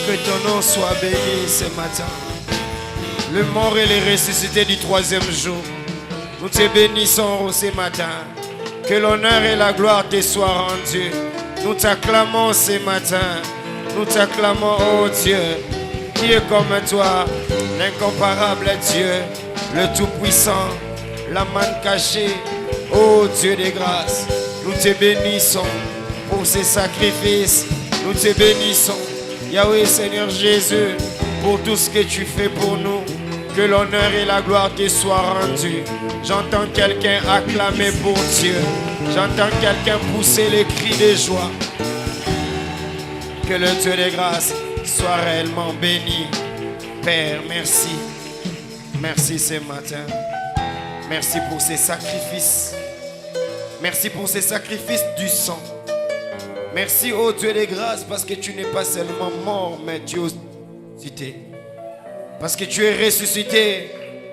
Que ton nom soit béni ce matin. Le mort et les ressuscités du troisième jour. Nous te bénissons ce matin. Que l'honneur et la gloire te soient rendus. Nous t'acclamons ce matin. Nous t'acclamons, oh Dieu, qui est comme toi, l'incomparable Dieu, le Tout-Puissant, la manne cachée, oh Dieu des grâces. Nous te bénissons pour ces sacrifices. Nous te bénissons, Yahweh Seigneur Jésus, pour tout ce que tu fais pour nous. Que l'honneur et la gloire te soient rendus. J'entends quelqu'un acclamer pour Dieu. J'entends quelqu'un pousser les cris de joie. Que le Dieu des grâces soit réellement béni. Père, merci. Merci ce matin. Merci pour ces sacrifices. Merci pour ces sacrifices du sang. Merci, ô Dieu des grâces, parce que tu n'es pas seulement mort, mais tu es ressuscité. Parce que tu es ressuscité.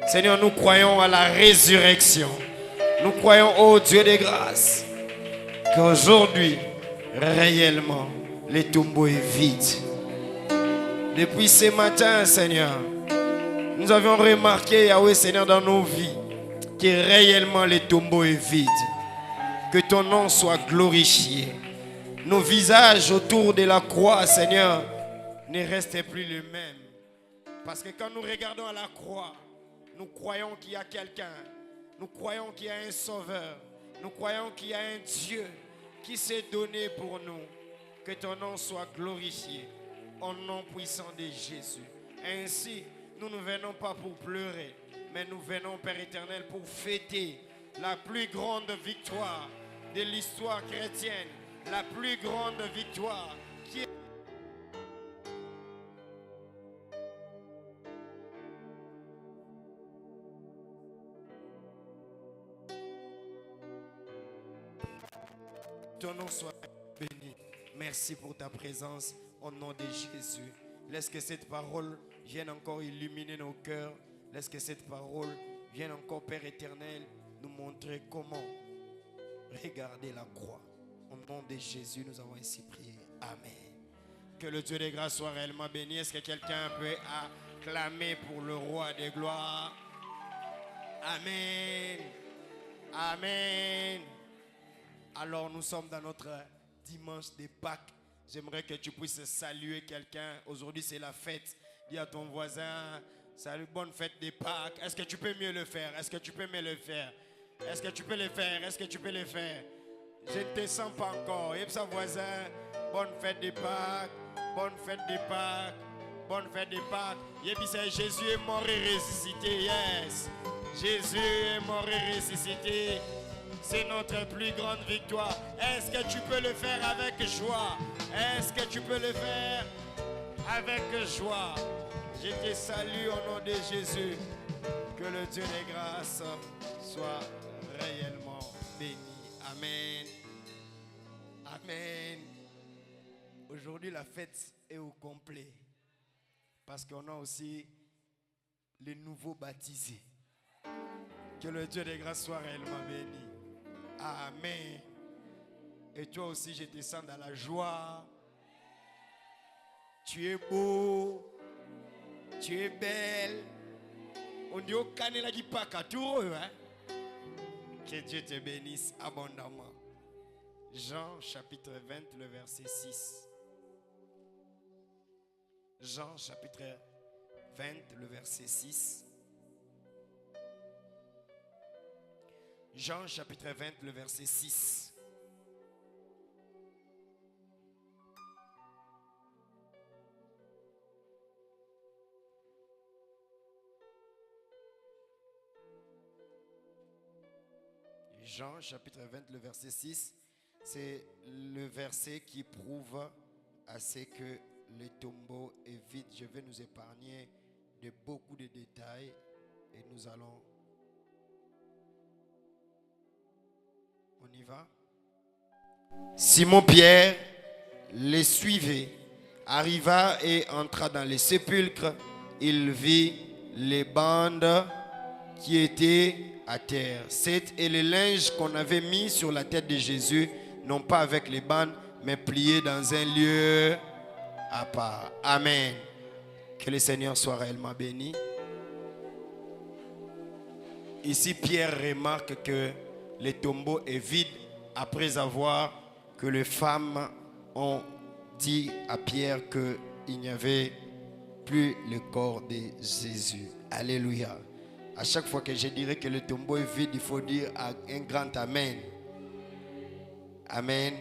Seigneur, nous croyons à la résurrection. Nous croyons, ô Dieu des grâces, qu'aujourd'hui, réellement, le tombeau est vide. Depuis ce matin, Seigneur, nous avions remarqué, Yahweh Seigneur, dans nos vies, que réellement le tombeau est vide. Que ton nom soit glorifié. Nos visages autour de la croix, Seigneur, ne restent plus les mêmes. Parce que quand nous regardons à la croix, nous croyons qu'il y a quelqu'un. Nous croyons qu'il y a un sauveur. Nous croyons qu'il y a un Dieu qui s'est donné pour nous. Que ton nom soit glorifié au nom puissant de Jésus. Ainsi, nous ne venons pas pour pleurer, mais nous venons, Père éternel, pour fêter la plus grande victoire de l'histoire chrétienne. La plus grande victoire qui est... Ton nom soit béni. Merci pour ta présence au nom de Jésus. Laisse que cette parole vienne encore illuminer nos cœurs. Laisse que cette parole vienne encore, Père éternel, nous montrer comment regarder la croix. Au nom de Jésus, nous avons ainsi prié. Amen. Que le Dieu des grâces soit réellement béni. Est-ce que quelqu'un peut acclamer pour le roi des gloires? Amen. Amen. Alors nous sommes dans notre dimanche de Pâques. J'aimerais que tu puisses saluer quelqu'un. Aujourd'hui c'est la fête. Dis à ton voisin, salut, bonne fête de Pâques. Est-ce que tu peux mieux le faire? Est-ce que tu peux mieux le faire? Est-ce que tu peux le faire? Est-ce que tu peux le faire? Je ne te sens pas encore. Et sa voisin, bonne fête de Pâques. Bonne fête de Pâques. Bonne fête de Pâques. Et puis c'est Jésus est mort et ressuscité. Yes. Jésus est mort et ressuscité. C'est notre plus grande victoire. Est-ce que tu peux le faire avec joie? Est-ce que tu peux le faire avec joie? Je te salue au nom de Jésus. Que le Dieu des grâces soit réellement béni. Amen. Amen. Aujourd'hui, la fête est au complet. Parce qu'on a aussi les nouveaux baptisés. Que le Dieu des grâces soit réellement béni. Amen. Et toi aussi, je te sens dans la joie. Tu es beau. Tu es belle. On dit au canela qui pas tout, hein? Que Dieu te bénisse abondamment. Jean chapitre 20, le verset 6. Jean chapitre 20, le verset 6. Jean chapitre 20, le verset 6. Jean chapitre 20, le verset 6, c'est le verset qui prouve assez que le tombeau est vide. Je vais nous épargner de beaucoup de détails et nous allons... On y va? Simon-Pierre les suivait, arriva et entra dans les sépulcres. Il vit les bandes qui étaient à terre. Et le linge qu'on avait mis sur la tête de Jésus, non pas avec les bandes, mais plié dans un lieu à part. Amen. Que le Seigneur soit réellement béni. Ici, Pierre remarque que le tombeau est vide après avoir que les femmes ont dit à Pierre qu'il n'y avait plus le corps de Jésus. Alléluia. À chaque fois que je dirais que le tombeau est vide, il faut dire un grand Amen. Amen.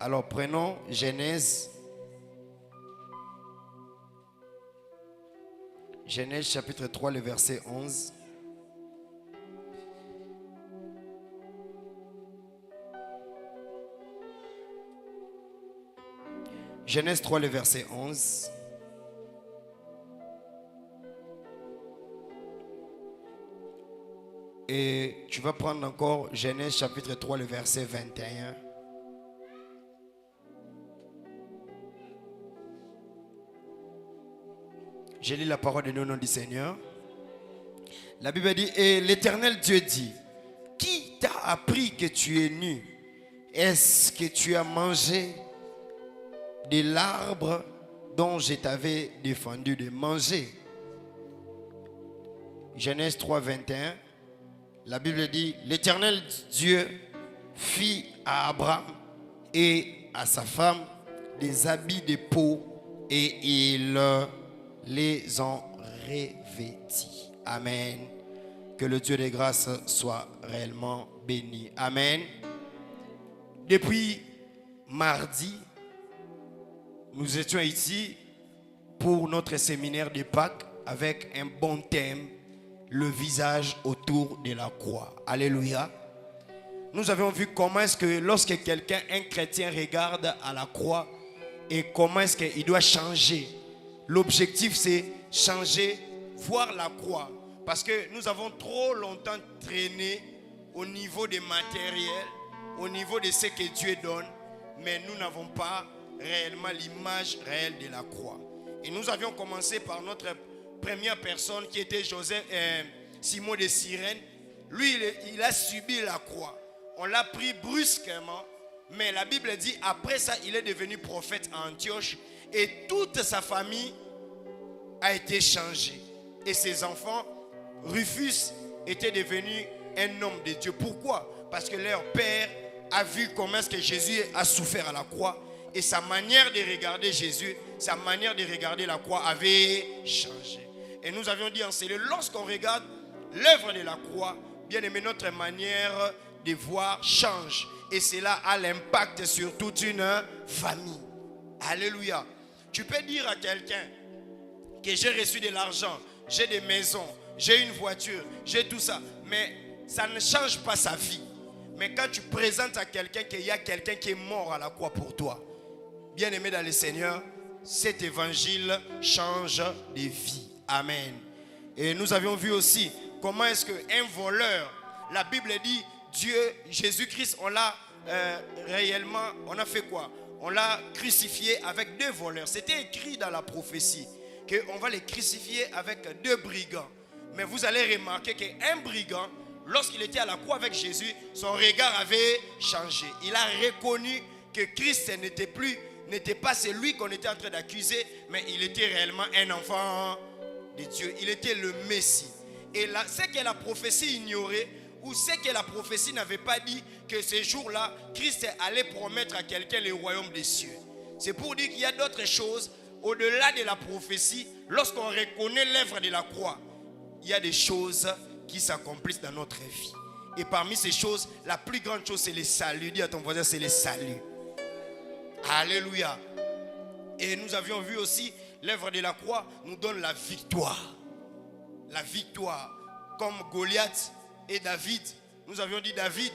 Alors prenons Genèse. Genèse chapitre 3, le verset 11. Genèse 3, le verset 11. Et tu vas prendre encore Genèse chapitre 3, le verset 21. Je lis la parole de nous au nom du Seigneur. La Bible dit, et l'Éternel Dieu dit, qui t'a appris que tu es nu? Est-ce que tu as mangé de l'arbre dont je t'avais défendu de manger? Genèse 3, 21. La Bible dit, l'Éternel Dieu fit à Abraham et à sa femme des habits de peau et il les ont revêtis. Amen. Que le Dieu des grâces soit réellement béni. Amen. Depuis mardi, nous étions ici pour notre séminaire de Pâques avec un bon thème, le visage autour de la croix. Alléluia. Nous avions vu comment est-ce que lorsque quelqu'un, un chrétien, regarde à la croix et comment est-ce qu'il doit changer. L'objectif c'est changer, voir la croix. Parce que nous avons trop longtemps traîné au niveau des matériels, au niveau de ce que Dieu donne, mais nous n'avons pas réellement l'image réelle de la croix. Et nous avions commencé par notre première personne qui était Simon de Cyrène. Lui, il a subi la croix. On l'a pris brusquement, mais la Bible dit après ça, il est devenu prophète à Antioche et toute sa famille a été changée. Et ses enfants, Rufus était devenu un homme de Dieu. Pourquoi? Parce que leur père a vu comment est-ce que Jésus a souffert à la croix et sa manière de regarder Jésus, sa manière de regarder la croix avait changé. Et nous avions dit en cellule, lorsqu'on regarde l'œuvre de la croix, bien aimé, notre manière de voir change. Et cela a l'impact sur toute une famille. Alléluia. Tu peux dire à quelqu'un que j'ai reçu de l'argent, j'ai des maisons, j'ai une voiture, j'ai tout ça. Mais ça ne change pas sa vie. Mais quand tu présentes à quelqu'un qu'il y a quelqu'un qui est mort à la croix pour toi, bien aimé dans le Seigneur, cet évangile change des vies. Amen. Et nous avions vu aussi comment est-ce qu'un voleur, la Bible dit, Dieu, Jésus-Christ, on l'a réellement, on a fait quoi? On l'a crucifié avec deux voleurs. C'était écrit dans la prophétie qu'on va les crucifier avec deux brigands. Mais vous allez remarquer qu'un brigand, lorsqu'il était à la croix avec Jésus, son regard avait changé. Il a reconnu que Christ n'était pas celui qu'on était en train d'accuser, mais il était réellement un enfant de Dieu. Il était le Messie. Et là, ce que la prophétie ignorait, ou ce que la prophétie n'avait pas dit, que ce jour-là, Christ allait promettre à quelqu'un le royaume des cieux. C'est pour dire qu'il y a d'autres choses, au-delà de la prophétie, lorsqu'on reconnaît l'œuvre de la croix, il y a des choses qui s'accomplissent dans notre vie. Et parmi ces choses, la plus grande chose, c'est le salut. Dis à ton voisin, c'est le salut. Alléluia. Et nous avions vu aussi, l'œuvre de la croix nous donne la victoire. La victoire. Comme Goliath et David. Nous avions dit David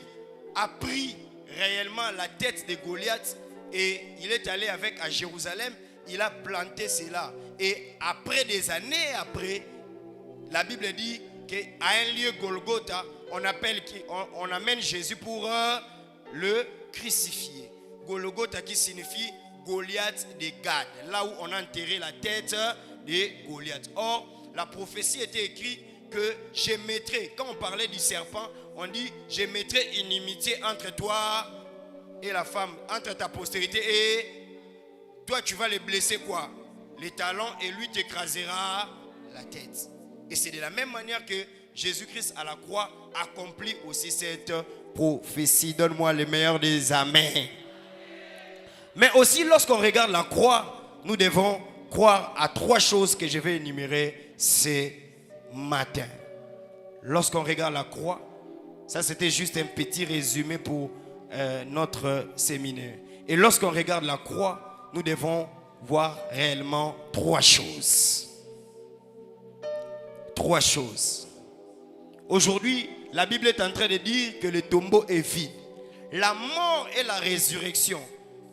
a pris réellement la tête de Goliath et il est allé avec à Jérusalem. Il a planté cela. Et après des années après, la Bible dit qu'à un lieu Golgotha, on amène Jésus pour le crucifier. Golgotha qui signifie Goliath de Gad, là où on a enterré la tête de Goliath. Or, la prophétie était écrite que je mettrai, quand on parlait du serpent, on dit je mettrai inimitié entre toi et la femme, entre ta postérité et toi tu vas les blesser quoi? Les talons et lui t'écrasera la tête. Et c'est de la même manière que Jésus-Christ à la croix accomplit aussi cette prophétie. Donne-moi le meilleur des amens. Mais aussi lorsqu'on regarde la croix, nous devons croire à 3 choses que je vais énumérer ce matin. Lorsqu'on regarde la croix, ça c'était juste un petit résumé pour notre séminaire. Et lorsqu'on regarde la croix, nous devons voir réellement 3 choses. 3 choses. Aujourd'hui, la Bible est en train de dire que le tombeau est vide. La mort et la résurrection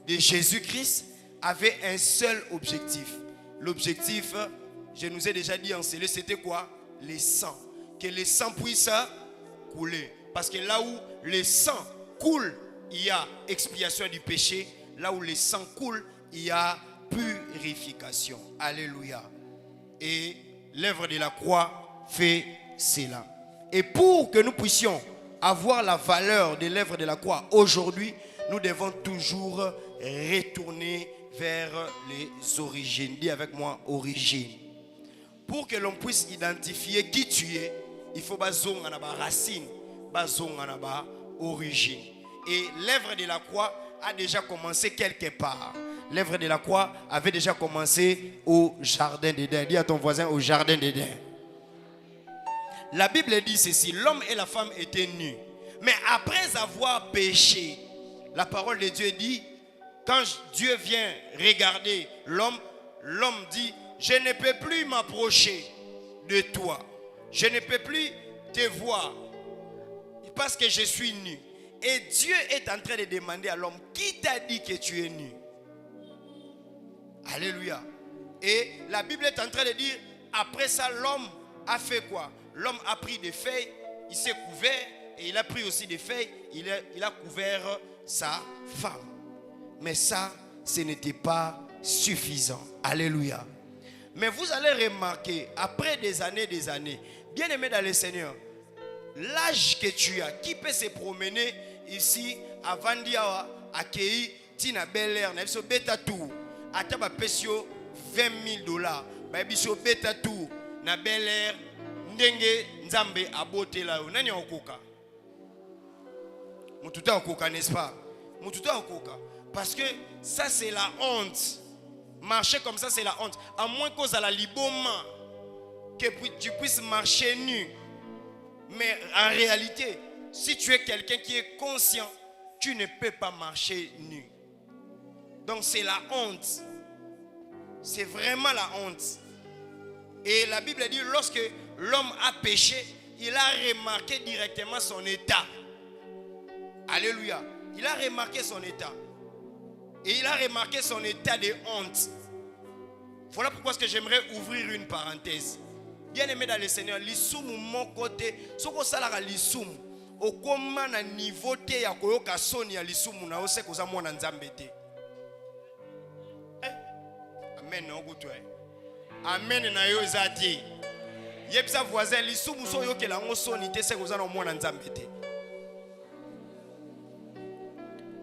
de Jésus-Christ avaient un seul objectif. L'objectif, je nous ai déjà dit en cellule, c'était quoi? Le sang. Que le sang puisse couler. Parce que là où le sang coule, il y a expiation du péché. Là où le sang coule, il y a purification. Alléluia. Et l'œuvre de la croix fait cela. Et pour que nous puissions avoir la valeur de l'œuvre de la croix aujourd'hui, nous devons toujours retourner vers les origines. Dis avec moi, origine. Pour que l'on puisse identifier qui tu es, il faut bazonga na ba racine, bazonga na ba origine. Et l'œuvre de la croix a déjà commencé quelque part. L'œuvre de la croix avait déjà commencé au jardin d'Éden. Dis à ton voisin, au jardin d'Éden. La Bible dit ceci, l'homme et la femme étaient nus. Mais après avoir péché, la parole de Dieu dit, quand Dieu vient regarder l'homme, l'homme dit, je ne peux plus m'approcher de toi. Je ne peux plus te voir parce que je suis nu. Et Dieu est en train de demander à l'homme, qui t'a dit que tu es nu? Alléluia. Et la Bible est en train de dire, après ça, l'homme a fait quoi? L'homme a pris des feuilles, il s'est couvert, et il a pris aussi des feuilles, il a couvert sa femme. Mais ça, ce n'était pas suffisant. Alléluia. Mais vous allez remarquer, après des années, bien aimé dans le Seigneur, l'âge que tu as, qui peut se promener ici à Vandia, à Kei, Tina Bel Air, Nabiso Beta Tour, à Taba Pesio, $20,000, Babiso Beta Tour, na Bel Air, Ndenge, Nzambe, Abote là, Nani Okoka. Moutouta Okoka, n'est-ce pas? Moutouta Okoka. Parce que ça, c'est la honte. Marcher comme ça, c'est la honte. À moins qu'aux à la liboma, que tu puisses marcher nu. Mais en réalité, si tu es quelqu'un qui est conscient, tu ne peux pas marcher nu. Donc c'est la honte. C'est vraiment la honte. Et la Bible dit, lorsque l'homme a péché, il a remarqué directement son état. Alléluia. Il a remarqué son état. Et il a remarqué son état de honte. Voilà pourquoi j'aimerais ouvrir une parenthèse. Bien aimé dans le Seigneur, l'issoum mon côté, ce qu'on salara l'issoum, au comment na niveau te ya koyoka soni ya l'issoum na ose koza mwana nzambe te. Amen na okuto. Amen na yo zati. Yebisa voisin l'issoum so yoke la soni te se koza na mwana nzambe te.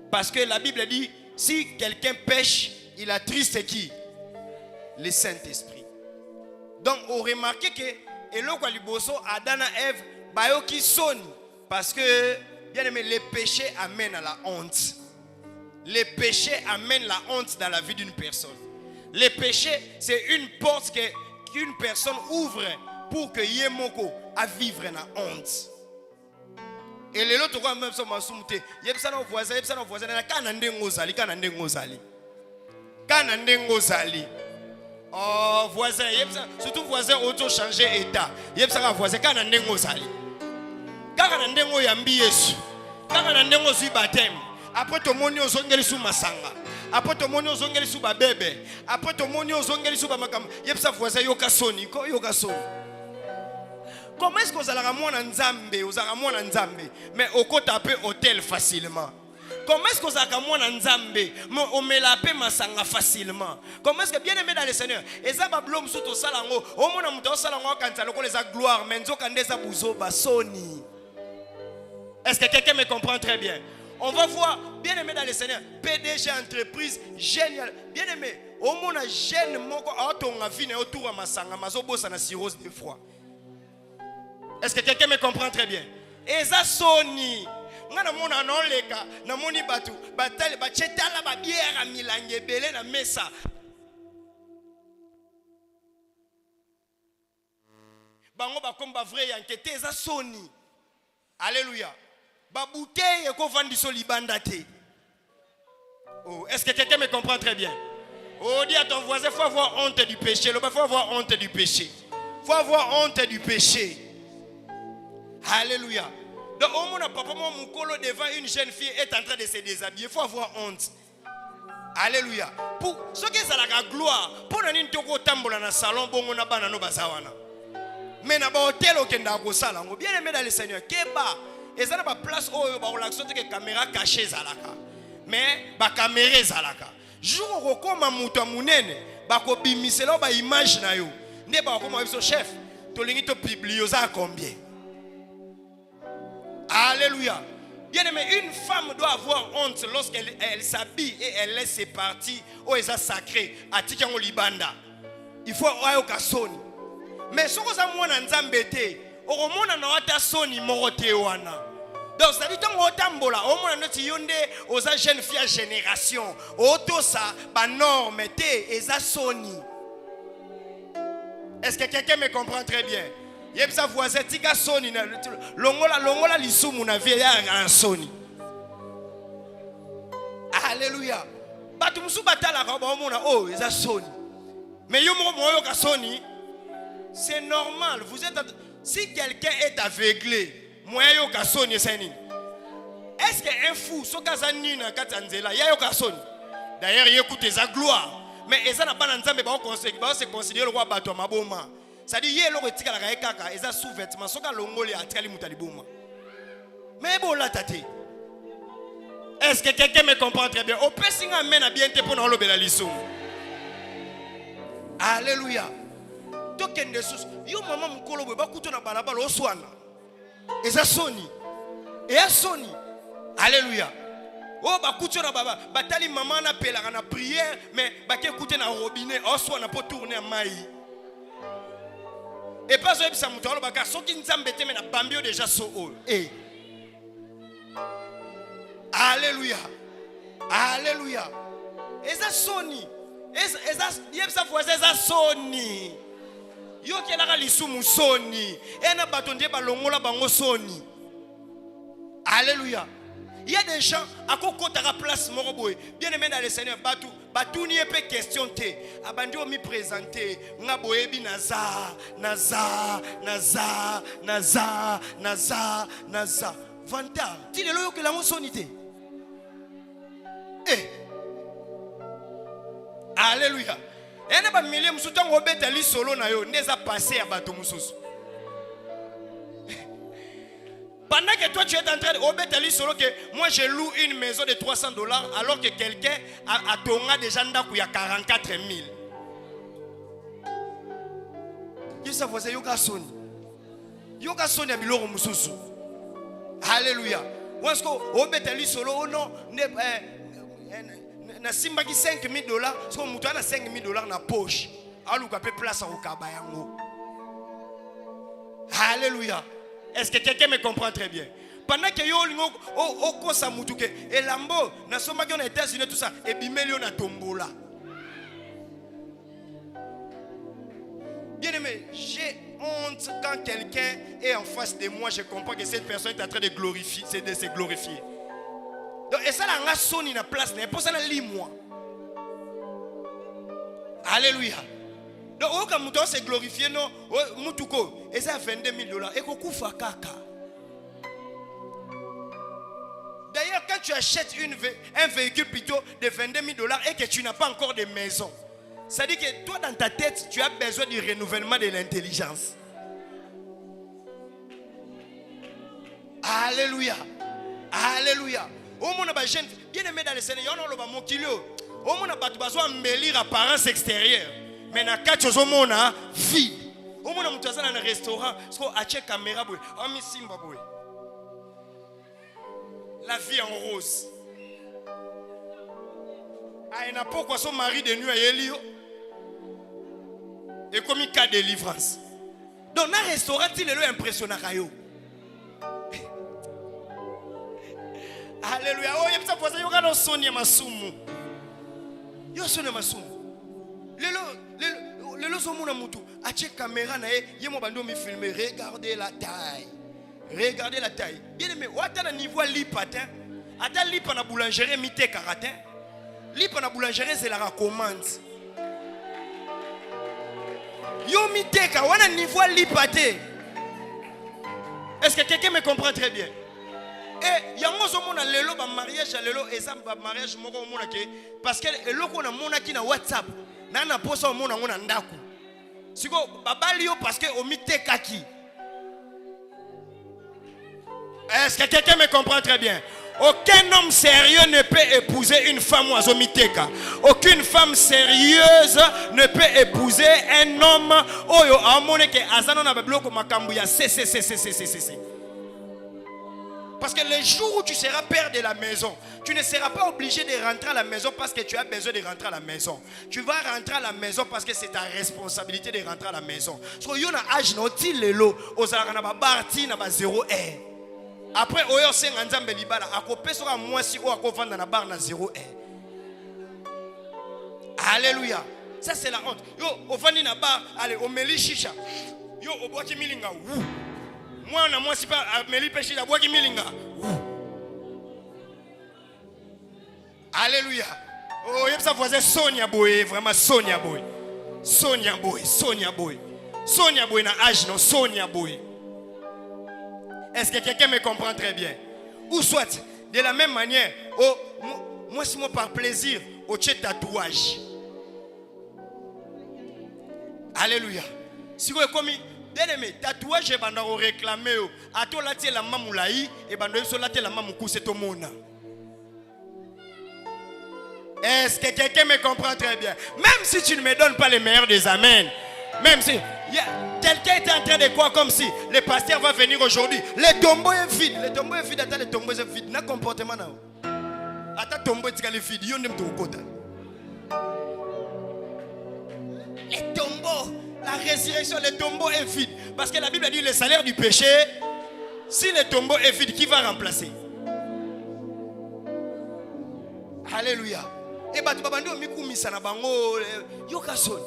Parce que la Bible dit, si quelqu'un pêche, il attriste qui? Le Saint-Esprit. Donc, on remarque que eloko liboso Adana Ève bayo qui sonne parce que bien aimé, le péché amène à la honte. Le péché amène la honte dans la vie d'une personne. Le péché, c'est une porte qu'une personne ouvre pour que Yemoko a vivre la honte. Et les autres même sont masumte. Yebsa na voisin, na kana ndengo zali, Kana ndengo zali. Oh voisin, yebsa surtout voisin auto changer état. Yebsa ka voisin kana ndengo zali. Kana ndengo yambi Yesu. Kana ndengo zui baptême. Après to moni ozongeli sou masanga. Après to moni ozongeli sou ba bébé. Après to moni ozongeli sou ba makam. Yebsa voisin yoka soni, ko yoka soni. Comment est-ce que vous allez ramener Nzambe, mais au côté taper hôtel facilement? Comment est-ce que vous allez ramener Nzambe, mais on met la paix masanga facilement? Comment est-ce que bien aimé dans le Seigneur, et ça va blom sous ton salango, au moins on a salango quand ça le les a gloire, mais nzo kande sa bouzo basoni. Est-ce que quelqu'un me comprend très bien? On va voir, bien aimé dans le Seigneur, PDG entreprise génial, bien aimé. Au moins on a jeune moko auto nga vie autour à masanga, mazobo ça na cirrhose de froid. Est-ce que quelqu'un me comprend très bien? Et ça soni. Ngana mona noleka na moni batu batale bachetala ba bière a milange belé na mesa. Bango ba komba vrai yankete ça soni. Alléluia. Ba bouteille ko vandi so libanda te. Oh, est-ce que quelqu'un me comprend très bien? Oh, dis à ton voisin, faut avoir honte du péché. Faut avoir honte du péché. Faut avoir honte du péché. Alléluia. Donc, au moins, papa, mon moukolo devant une jeune fille est en train de se déshabiller. Il faut avoir honte. Alléluia. Pour ceux qui ont la gloire, pour nous toko tambola na salon, bon on a banano bazawana. Mais na ba hôtel au kenda ko sala. Bien aimé dans le Seigneur. Keba. Et ça n'a pas place où ba relaxon que caméra cachée zalaka. Mais ba caméra zalaka. Jour au koma mutu munene, ba ko bimisela ba image na yo. Ne ba ko mo chef. To lingi to bibliosa combien? Alléluia. Bien aimé, une femme doit avoir honte lorsqu'elle s'habille et elle laisse ses parties où elle est sacrée. À Tikango Libanda. Il faut avoir un soni. Mais ce que ça m'a nzambete, au moins on a un soni morotewana. Donc ça dit tant au tambola, au moins notre yonde aux jeunes filles génération, auto ça, ba norme et ça soni. Est-ce que quelqu'un me comprend très bien? Yebsa voisin tika soni na longola lisumu na vie ya soni. Alléluia. Batu musu batala ka ba mona oh eza soni. Mais yo mo yo ka soni. C'est normal. Vous êtes si quelqu'un est aveuglé, moi yo ka soni c'est nini? Est-ce que un fou sokazani na katanzela ya yo ka soni? D'ailleurs il écoute sa gloire. Mais eza na bana nzambe ba se considérer le roi bato maboma. Ça dit yé loko tika la kaka eza sous-vêtement soka longoli atali mutalibuma. Mais bon là tate. Est-ce que quelqu'un me comprend très bien? Au pessinga mena bien te pour na lobela liso. Alléluia. Tokende sus yo mama mukolo bwe bakuto na balabala oswana. Eza soni. Et a soni. Alléluia. Oh bakuto na baba batali maman na pelaka na prière mais bake écouter na robinet oswana pour tourner mai. Et pas ça ça muto baka soki nzambe te mais na bambio déjà so oh. Eh. Alléluia. Alléluia. Eza soni. Eza yebsa voisin eza soni. Yo kelaka lisumu soni. Ena batonde balongola bango soni. Alléluia. Il y a des gens à kokota place moroboy. Bien aimé dans le Seigneur, batou n'y a pas question te. Abandi o mi présenter ngaboyebi naza. Vanta, ti le loyo que la sonité. Eh. Alléluia. Ena ba milieu musuta ngobeta li solo na yo neza passer à bato mususu. Pendant que toi tu es en train de aller solo que moi je loue une maison de $300 alors que quelqu'un a donné déjà il y a 44 000. Qui ça faisait yoga son? Yoga son ya biloro mususu. Alléluia. Est-ce que obeta ali solo non na simba ki $5,000 parce que mutu na $5,000 na poche. Aluka pe place au kabayango. Alléluia. Est-ce que quelqu'un me comprend très bien? Pendant que yo o kosa mutuke elambo na soma ki on États-Unis tout ça et bimeli na tombola. Bien aimé, j'ai honte quand quelqu'un est en face de moi. Je comprends que cette personne est en train de glorifier, de se glorifier. Donc, et ça, la sonne na place, n'est pas ça la moi. Alléluia. Donc, quand on se glorifier, non, mutuko, et ça $22 000. Et qu'on koufa kaka. D'ailleurs, quand tu achètes un véhicule plutôt de $22 000 et que tu n'as pas encore de maison, ça dit que toi, dans ta tête, tu as besoin du renouvellement de l'intelligence. Alléluia. Alléluia. Au monde a jeune, bien aimé dans le Seigneur, on a le mokilio. Au monde a besoin d'embellir apparence extérieure. Mais dans quatre choses, au monde a vide. Au monde a monté dans un restaurant, parce qu'on a check caméra, on a mis simba. La vie en rose. Il n'a pas pourquoi son mari de nuit à Elio. Et comme il cas de délivrance. Donc, dans un restaurant, il est impressionnant. Alléluia. Oh, il y a ça pour ça. Il y a un sonne masumu. Il y a un sonne masumu. Le lozo na mutu. Ache caméra na ye. Yemo bando me filmer. Regardez la taille. Regardez la taille. Bien aimé. Ouata na niveau lipatin. Ata lipa na boulangerie mité karatin. Lipa na boulangerie c'est la recommande. Yo miteka wana niveau lipate. Est-ce que quelqu'un me comprend très bien? Et yango zo mona lelo ba mariage lelo eza ba mariage moko mona ke parce que eloko na mona ki na WhatsApp na posa mona ngona ndaku. Siko babali yo parce que o miteka ki. Est-ce que quelqu'un me comprend très bien? Aucun homme sérieux ne peut épouser une femme oazomiteka. Aucune femme sérieuse ne peut épouser un homme oyo amone ke azano na bloko makambu ya c. Parce que le jour où tu seras père de la maison, tu ne seras pas obligé de rentrer à la maison parce que tu as besoin de rentrer à la maison. Tu vas rentrer à la maison parce que c'est ta responsabilité de rentrer à la maison. Parce que yon a âge noti lelo ozalaka na ba barti na ba 0 heure. Après oyo senga nzambe libala akopesoka mwasi o akovanda na bar na 0 heure. Alléluia. Ça c'est la honte. Yo ovandi na bar, allez omeli shisha. Yo obwaki milinga. Moi na moi si pas ameli peshi la bwaki milinga. Alléluia. Oh yep ça voisin Sonia Boy, vraiment Sonia Boy. Sonia Boy, Sonia Boy. Sonia Boy na âge non Sonia Boy. Est-ce que quelqu'un me comprend très bien? Ou soit, de la même manière, oh, moi si moi par plaisir, au tchet tatouage. Alléluia. Si vous comme bien aimé, tatouage et banda au réclamer, à toi là la mamoulaï et banda sur la la mamoukou c'est au monde. Est-ce que quelqu'un me comprend très bien? Même si tu ne me donnes pas les meilleurs des amens, même si quelqu'un était en train de croire comme si le pasteur va venir aujourd'hui. Le tombeau est vide. Le tombeau est vide. Attends, le tombeau est vide. N'a comportement là. Attends, tombeau est vide. Yon n'aime ton côté. Le tombeau, la résurrection, le tombeau est vide. Parce que la Bible a dit le salaire du péché. Si le tombeau est vide, qui va remplacer? Alléluia. Et bah tu vas bandir au mikou misana bango yokason.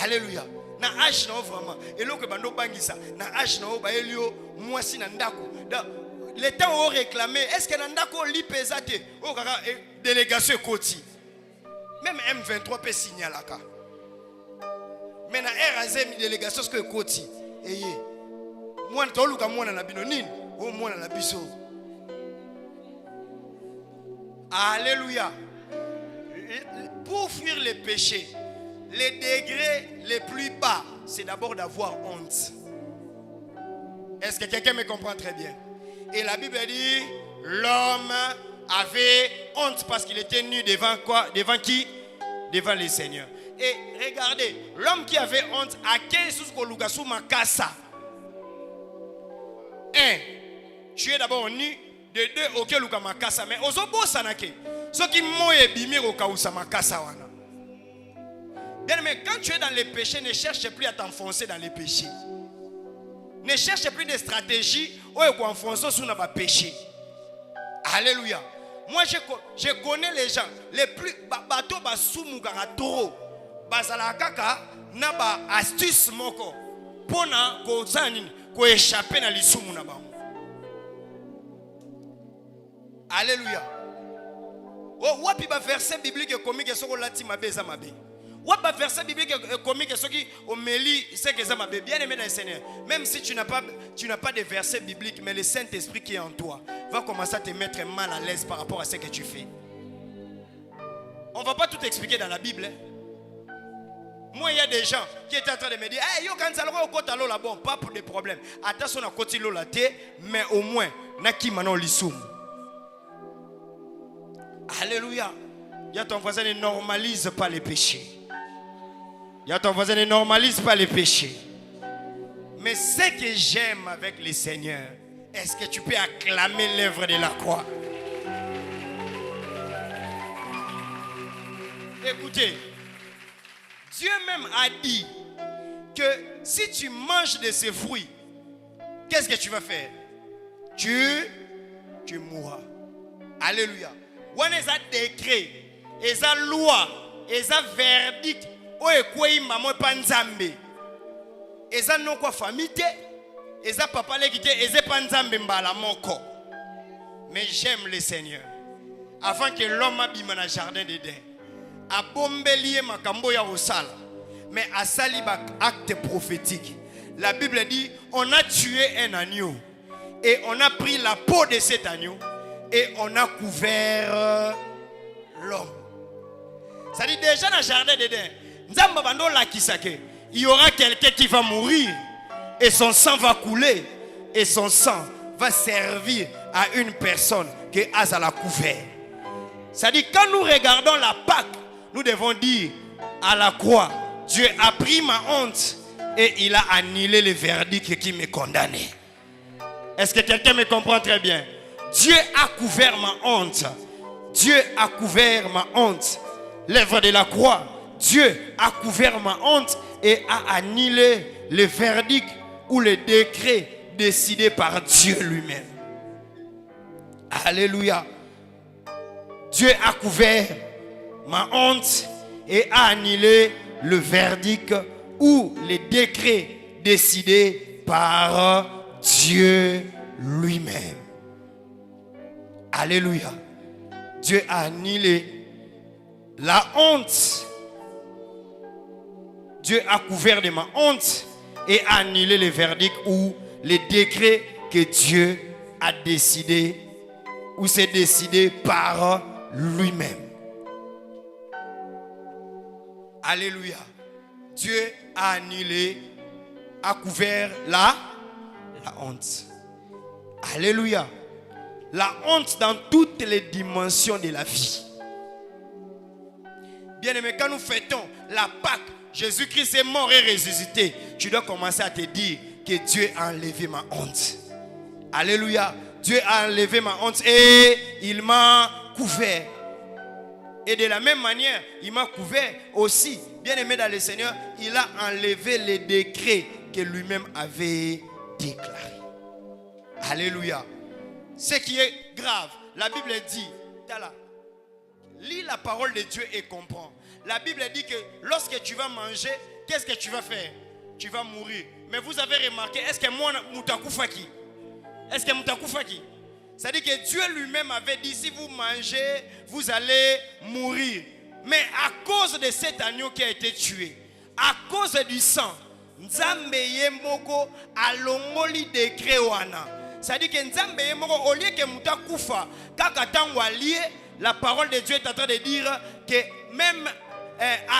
Alléluia. Na âge na vraiment et loko bando bangisa na âge na ba elio mwasi na ndako. Le temps au réclamer est-ce que na ndako li pesate o kaka délégation koti. Même M23 peut signalaka. Mais na RAZ délégation ce que koti eye. Moi to luka mwana na bino nini? O mwana na biso. Alléluia. Pour fuir les péchés, les degrés les plus bas, c'est d'abord d'avoir honte. Est-ce que quelqu'un me comprend très bien? Et la Bible dit, l'homme avait honte parce qu'il était nu devant quoi? Devant qui? Devant les seigneurs. Et regardez, l'homme qui avait honte, à quel sous kolugasu makasa? Un, tu es d'abord nu. De deux, ok, luka makasa. Mais ozobo sanake. Ce qui moye bimir au kausa makasa wana. Bien, mais quand tu es dans les péchés, ne cherche plus à t'enfoncer dans les péchés. Ne cherche plus de stratégie où tu enfonces sous le péché. Alléluia. Moi, je connais les gens les plus bateau ba soumugara toro. Bazala kaka na ba astuce moko. pona kozala nini koéchappe na lisumu na bango. Alléluia. Oh, wapi ba verset biblique comique soko lati mabe eza mabe. Wapi ba verset biblique comique soki omeli c'est que ça mabe. Bien aimé dans le Seigneur, même si tu n'as pas de verset biblique, mais le Saint-Esprit qui est en toi va commencer à te mettre mal à l'aise par rapport à ce que tu fais. On va pas tout expliquer dans la Bible. Moi, il y a des gens qui étaient en train de me dire, hey, yo quand ça le côté là bon, pas pour des problèmes. Attention à côté là mais au moins na ki manon lisum. Alléluia. Il y a ton voisin ne normalise pas les péchés. Il y a ton voisin ne normalise pas les péchés. Mais ce que j'aime avec le Seigneur, est-ce que tu peux acclamer l'œuvre de la croix? Écoutez, Dieu même a dit que si tu manges de ces fruits, qu'est-ce que tu vas faire? Tu mourras. Alléluia. On est à décret, et à loi, et à verdict, ou est quoi maman panzambe, et à non quoi famille, et à papa l'équité, et à panzambe mbala moko. Mais j'aime le Seigneur. Avant que l'homme abîme dans le jardin d'Éden, a bombelier makambo ya osala, mais a sali ba acte prophétique. La Bible dit, on a tué un agneau, et on a pris la peau de cet agneau, et on a couvert l'homme. Ça dit déjà dans le jardin d'Éden, il y aura quelqu'un qui va mourir et son sang va couler et son sang va servir à une personne qui a la couvert. Ça dit quand nous regardons la Pâque, nous devons dire à la croix, Dieu a pris ma honte et il a annulé le verdict qui me condamnait. Est-ce que quelqu'un me comprend très bien? Dieu a couvert ma honte. Dieu a couvert ma honte. L'œuvre de la croix, Dieu a couvert ma honte et a annulé le verdict ou le décret décidé par Dieu lui-même. Alléluia. Dieu a couvert ma honte et a annulé le verdict ou le décret décidé par Dieu lui-même. Alléluia. Dieu a annulé la honte. Dieu a couvert de ma honte et a annulé le verdict ou le décret que Dieu a décidé ou s'est décidé par lui-même. Alléluia. Dieu a annulé, a couvert la honte. Alléluia. La honte dans toutes les dimensions de la vie. Bien aimé, quand nous fêtons la Pâque, Jésus-Christ est mort et ressuscité. Tu dois commencer à te dire que Dieu a enlevé ma honte. Alléluia. Dieu a enlevé ma honte et il m'a couvert. Et de la même manière, il m'a couvert aussi. Bien aimé dans le Seigneur, il a enlevé les décrets que lui-même avait déclarés. Alléluia. Ce qui est grave, la Bible dit, lis la parole de Dieu et comprends. La Bible dit que lorsque tu vas manger, qu'est-ce que tu vas faire? Tu vas mourir. Mais vous avez remarqué, est-ce que moi, Moutakoufaki? Est-ce que Moutakoufaki? C'est-à-dire que Dieu lui-même avait dit, si vous mangez, vous allez mourir. Mais à cause de cet agneau qui a été tué, à cause du sang, Nzambe yemoko alongoli décret wana. C'est-à-dire que Nzambe yemoko au lieu que Moutakufa, kakatangwa lié, la parole de Dieu est en train de dire que même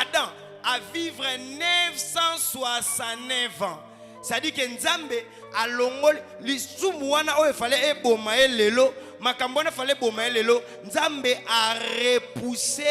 Adam a vivre 969 ans. C'est-à-dire que Nzambe a longoli lisumu wana o fallait eboma lelo makambona fallait boma lelo Nzambe a repoussé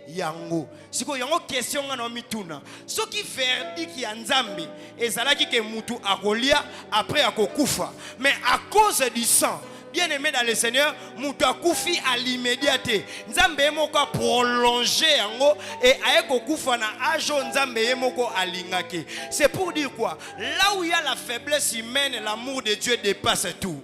yango. Siko yango question ngana mituna. Ce qui verdict ya Nzambe ezalaki ke mutu akolia après akokufa. Mais à cause du sang, bien-aimé dans le Seigneur, muta kufi à l'immédiateté. Nzambe yemoko prolonger yango et ayeko kufa na ajo Nzambe yemoko alingaki. C'est pour dire quoi? Là où il y a la faiblesse humaine, l'amour de Dieu dépasse tout.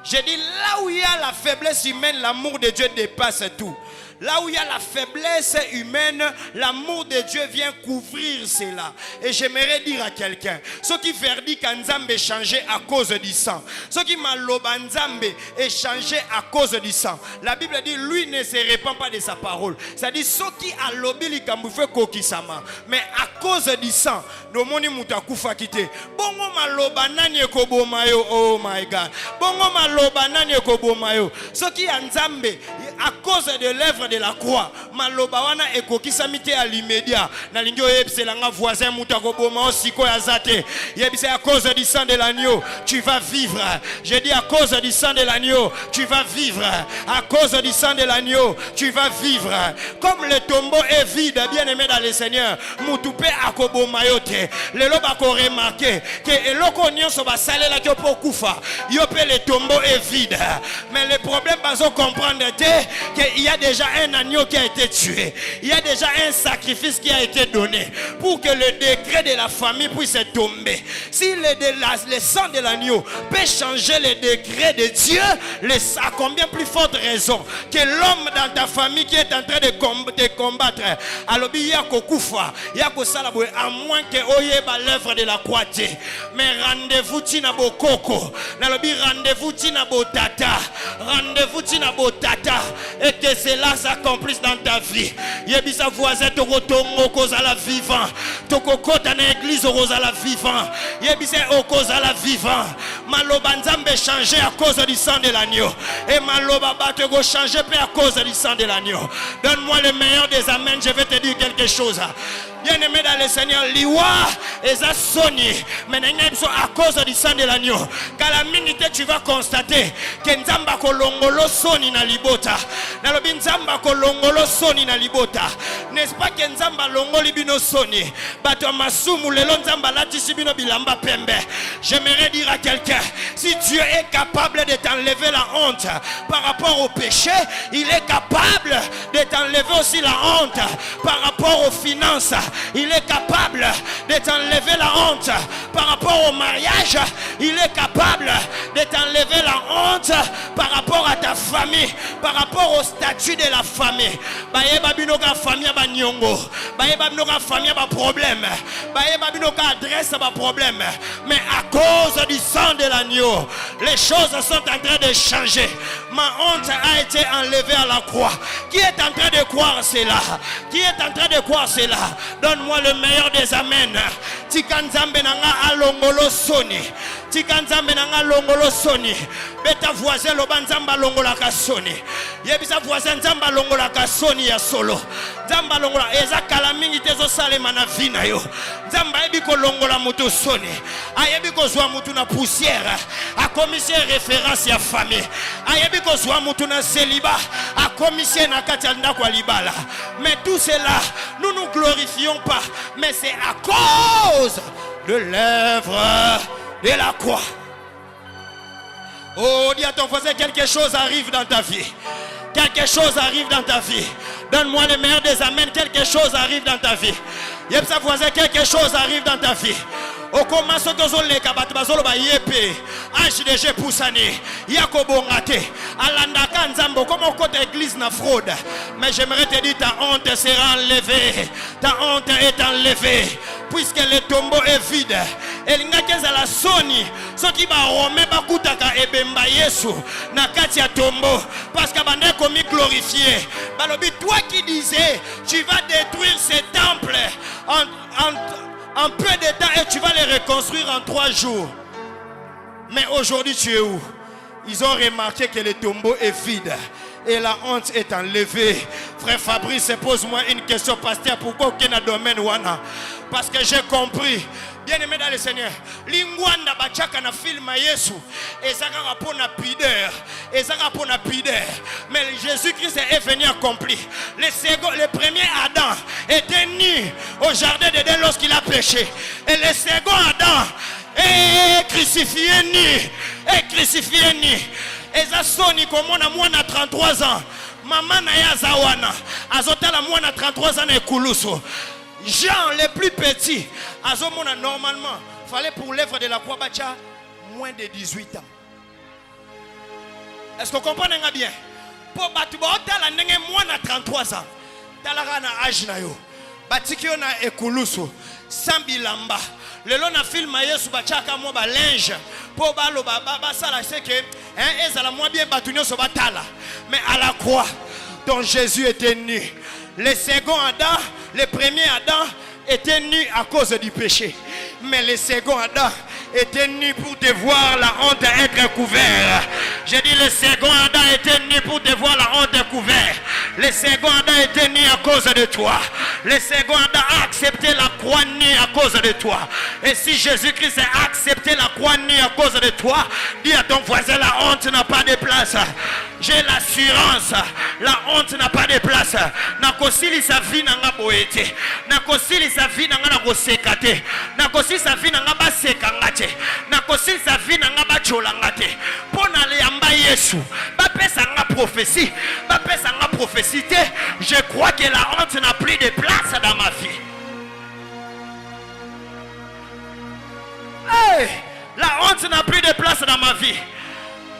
Je dis là où il y a la faiblesse humaine, l'amour de Dieu dépasse tout. Là où il y a la faiblesse humaine, l'amour de Dieu vient couvrir cela. Et j'aimerais dire à quelqu'un, ceux qui verdit qu'Anzambe est changé à cause du sang, ceux qui maloba Nzambe est changé à cause du sang. La Bible dit, lui ne se répand pas de sa parole. Ça dit, ceux qui a lobby likambufe kokisama. Mais à cause du sang, nomoni mutakufa kite. Bongo maloba nani ekobomayo, oh my God. Bongo maloba nani ekobomayo. Ceux qui a Nzambe, à cause de l'œuvre de la croix, maloba wana ekokisamite à l'immédiat. Nalingyo yebse langa voisin mutakoboma osiko ya zate. Yebse à cause du sang de l'agneau, tu vas vivre. J'ai dit à cause du sang de l'agneau, tu vas vivre. À cause du sang de l'agneau, tu vas vivre. Comme le tombeau est vide, bien aimé dans le Seigneur, mutupe akobo mayote. Le loba ko remarqué que eloko nyonso ba salela ki po kufa. Yope le tombeau est vide. Mais le problème bazo comprendre qu'il y a déjà un agneau qui a été tué. Il y a déjà un sacrifice qui a été donné pour que le décret de la famille puisse tomber. Si le sang de l'agneau peut changer le décret de Dieu, à combien plus forte raison que l'homme dans ta famille qui est en train de combattre, alors il y a kokufa, il y a kosalabwe, à moins que oyeba l'œuvre de la croix. Mais rendez-vous tina bokoko, nalobi rendez-vous tina botata, rendez-vous tina botata, et que cela s'accomplisse dans ta vie. Yebisa voisin toko tongo kozala vivant, toko kota na église kozala vivant, yebisa okozala vivant. Maloba Nzambe changé à cause du sang de l'agneau. Et maloba bate go changer à cause du sang de l'agneau. Donne-moi le meilleur des amens, je vais te dire quelque chose. Bien aimé dans le Seigneur, liwa eza soni, mais à cause du sang de l'agneau. Qu'à la minute tu vas constater que Nzamba kolongolo soni na libota. Nalobi Nzamba kolongolo soni na libota. N'est-ce pas que Nzamba longoli bino soni? Bato masumu lelo Nzamba latisi bino bilamba pembe. J'aimerais dire à quelqu'un, si Dieu est capable de t'enlever la honte par rapport au péché, il est capable de t'enlever aussi la honte par rapport aux finances. Il est capable de t'enlever la honte par rapport au mariage. Il est capable de t'enlever la honte par rapport à ta famille, par rapport au statut de la famille. Baeba binoka famille ba nyongo, baeba binoka famille ba problème, baeba binoka adresse ba problème. Mais à cause du sang de l'agneau, les choses sont en train de changer. Ma honte a été enlevée à la croix. Qui est en train de croire cela? Qui est en train de croire cela? Donne-moi le meilleur des amens. Tikanzambe nanga alongolo soni. Tikanzambe nanga longolo soni. Beta voisin lo banzamba longola kasoni. Yebisa voisin nzamba longola kasoni ya solo. Nzamba longola eza kala mingi tezo salema na vina yo. Nzamba ebi ko longola mutu soni. Ayebi ko zwa mutu na poussière. A commissaire référence ya famille. Ayebi ko zwa mutu na célibat. A commissaire na katanda kwa libala. Mais tout cela, nous nous glorifions pas. Mais c'est à cause de l'œuvre de la croix. Oh, dis à ton voisin, quelque chose arrive dans ta vie. Quelque chose arrive dans ta vie. Donne-moi le meilleur des amens. Quelque chose arrive dans ta vie. Yepsa voisin, quelque chose arrive dans ta vie. Au commence le kabat bazolo ba yepe HDG poussani yakobo ngate alandaka nzambo comme au côté église na fraude. Mais j'aimerais te dire, ta honte sera enlevée. Ta honte est enlevée puisque le tombeau est vide. Elinga keza la soni so ki ba rome ba kutaka ebemba Yesu na kati ya tombeau parce que bande komi glorifié. Balobi, toi qui disais tu vas détruire ce temple en peu de temps et tu vas les reconstruire en 3 jours. Mais aujourd'hui tu es où? Ils ont remarqué que le tombeau est vide et la honte est enlevée. Frère Fabrice, pose-moi une question, pasteur. Pourquoi aucun domaine wana? Parce que j'ai compris. Bien aimé dans le Seigneur, lingwanda bachaka na film Yesu ezaka rapona pideur, ezaka rapona pideur. Mais Jésus-Christ est venu accomplir. Le premier Adam était nu au jardin d'Éden lorsqu'il a péché. Et le second Adam est crucifié nu. Et crucifié nu. Eza soni komona mwana 33 ans. Maman na ya zawana. Azotala mwana 33 ans na ekulusu. Jean le plus petit, Azomona normalement, fallait pour l'œuvre de la croix moins de 18 ans. Est-ce que vous comprenez bien? Po batu ba otala ndenge mwana 33 ans. Talaka na âge na yo. Batiki yo na ekulusu sambilamba. Lelo na film Yesu bachaka mo ba linge po balo ba sala seke ezala mo bien batunyo so batala. Mais à la croix dont Jésus était nu. Le second Adam, le premier Adam était nu à cause du péché. Mais le second Adam était nu pour te voir la honte être couvert. J'ai dit le second Adam était nu pour te voir la honte couvert. Le second Adam était nu à cause de toi. Le second Adam a accepté la croix nue à cause de toi. Et si Jésus-Christ a accepté la croix nue à cause de toi, dis à ton voisin, la honte n'a pas de place. J'ai l'assurance, la honte n'a pas de place. Nakosili sa vie nanga boete. Nakosili sa vie nanga na kosekate. Nakosili sa vie nanga ba sekangate. Nakosili sa vie nanga ba cholangate. Pona le yamba Yesu. Ba pesa nga prophétie. Ba pesa nga prophétie. Je crois que la honte n'a plus de place dans ma vie. Hey, la honte n'a plus de place dans ma vie.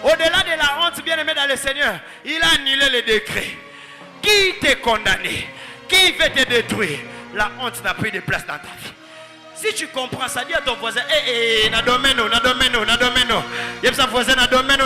Au-delà de la honte, bien-aimé dans le Seigneur, il a annulé le décret. Qui t'est condamné? Qui veut te détruire? La honte n'a plus de place dans ta vie. Si tu comprends ça, dis à ton voisin, na domeno. Yep sa voisin, na domeno.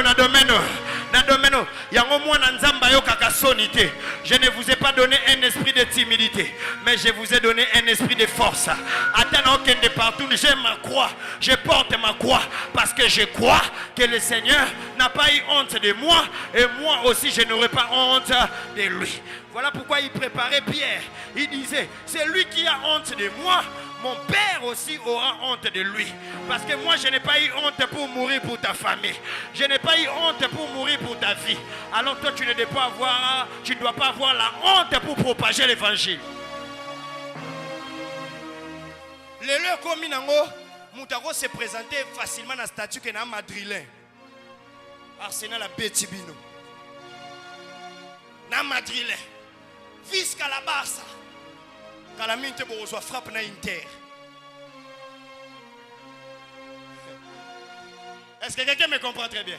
Yango mwana nzamba yo kaka sonité. Je ne vous ai pas donné un esprit de timidité, mais je vous ai donné un esprit de force. Attends aucun de partout, j'ai ma croix, je porte ma croix parce que je crois que le Seigneur n'a pas eu honte de moi et moi aussi je n'aurai pas honte de lui. Voilà pourquoi il préparait Pierre. Il disait, c'est lui qui a honte de moi. Mon père aussi aura honte de lui. Parce que moi, je n'ai pas eu honte pour mourir pour ta famille. Je n'ai pas eu honte pour mourir pour ta vie. Alors toi, tu ne dois pas avoir la honte pour propager l'évangile. Le lieu comme Minango, Moutaro s'est présenté facilement dans le statut que dans Madrilène. Arsenal à Betibino. Dans Madrilène. Fiscal à Barça. Quand la mine te reçoit frappe na Inter. Est-ce que quelqu'un me comprend très bien?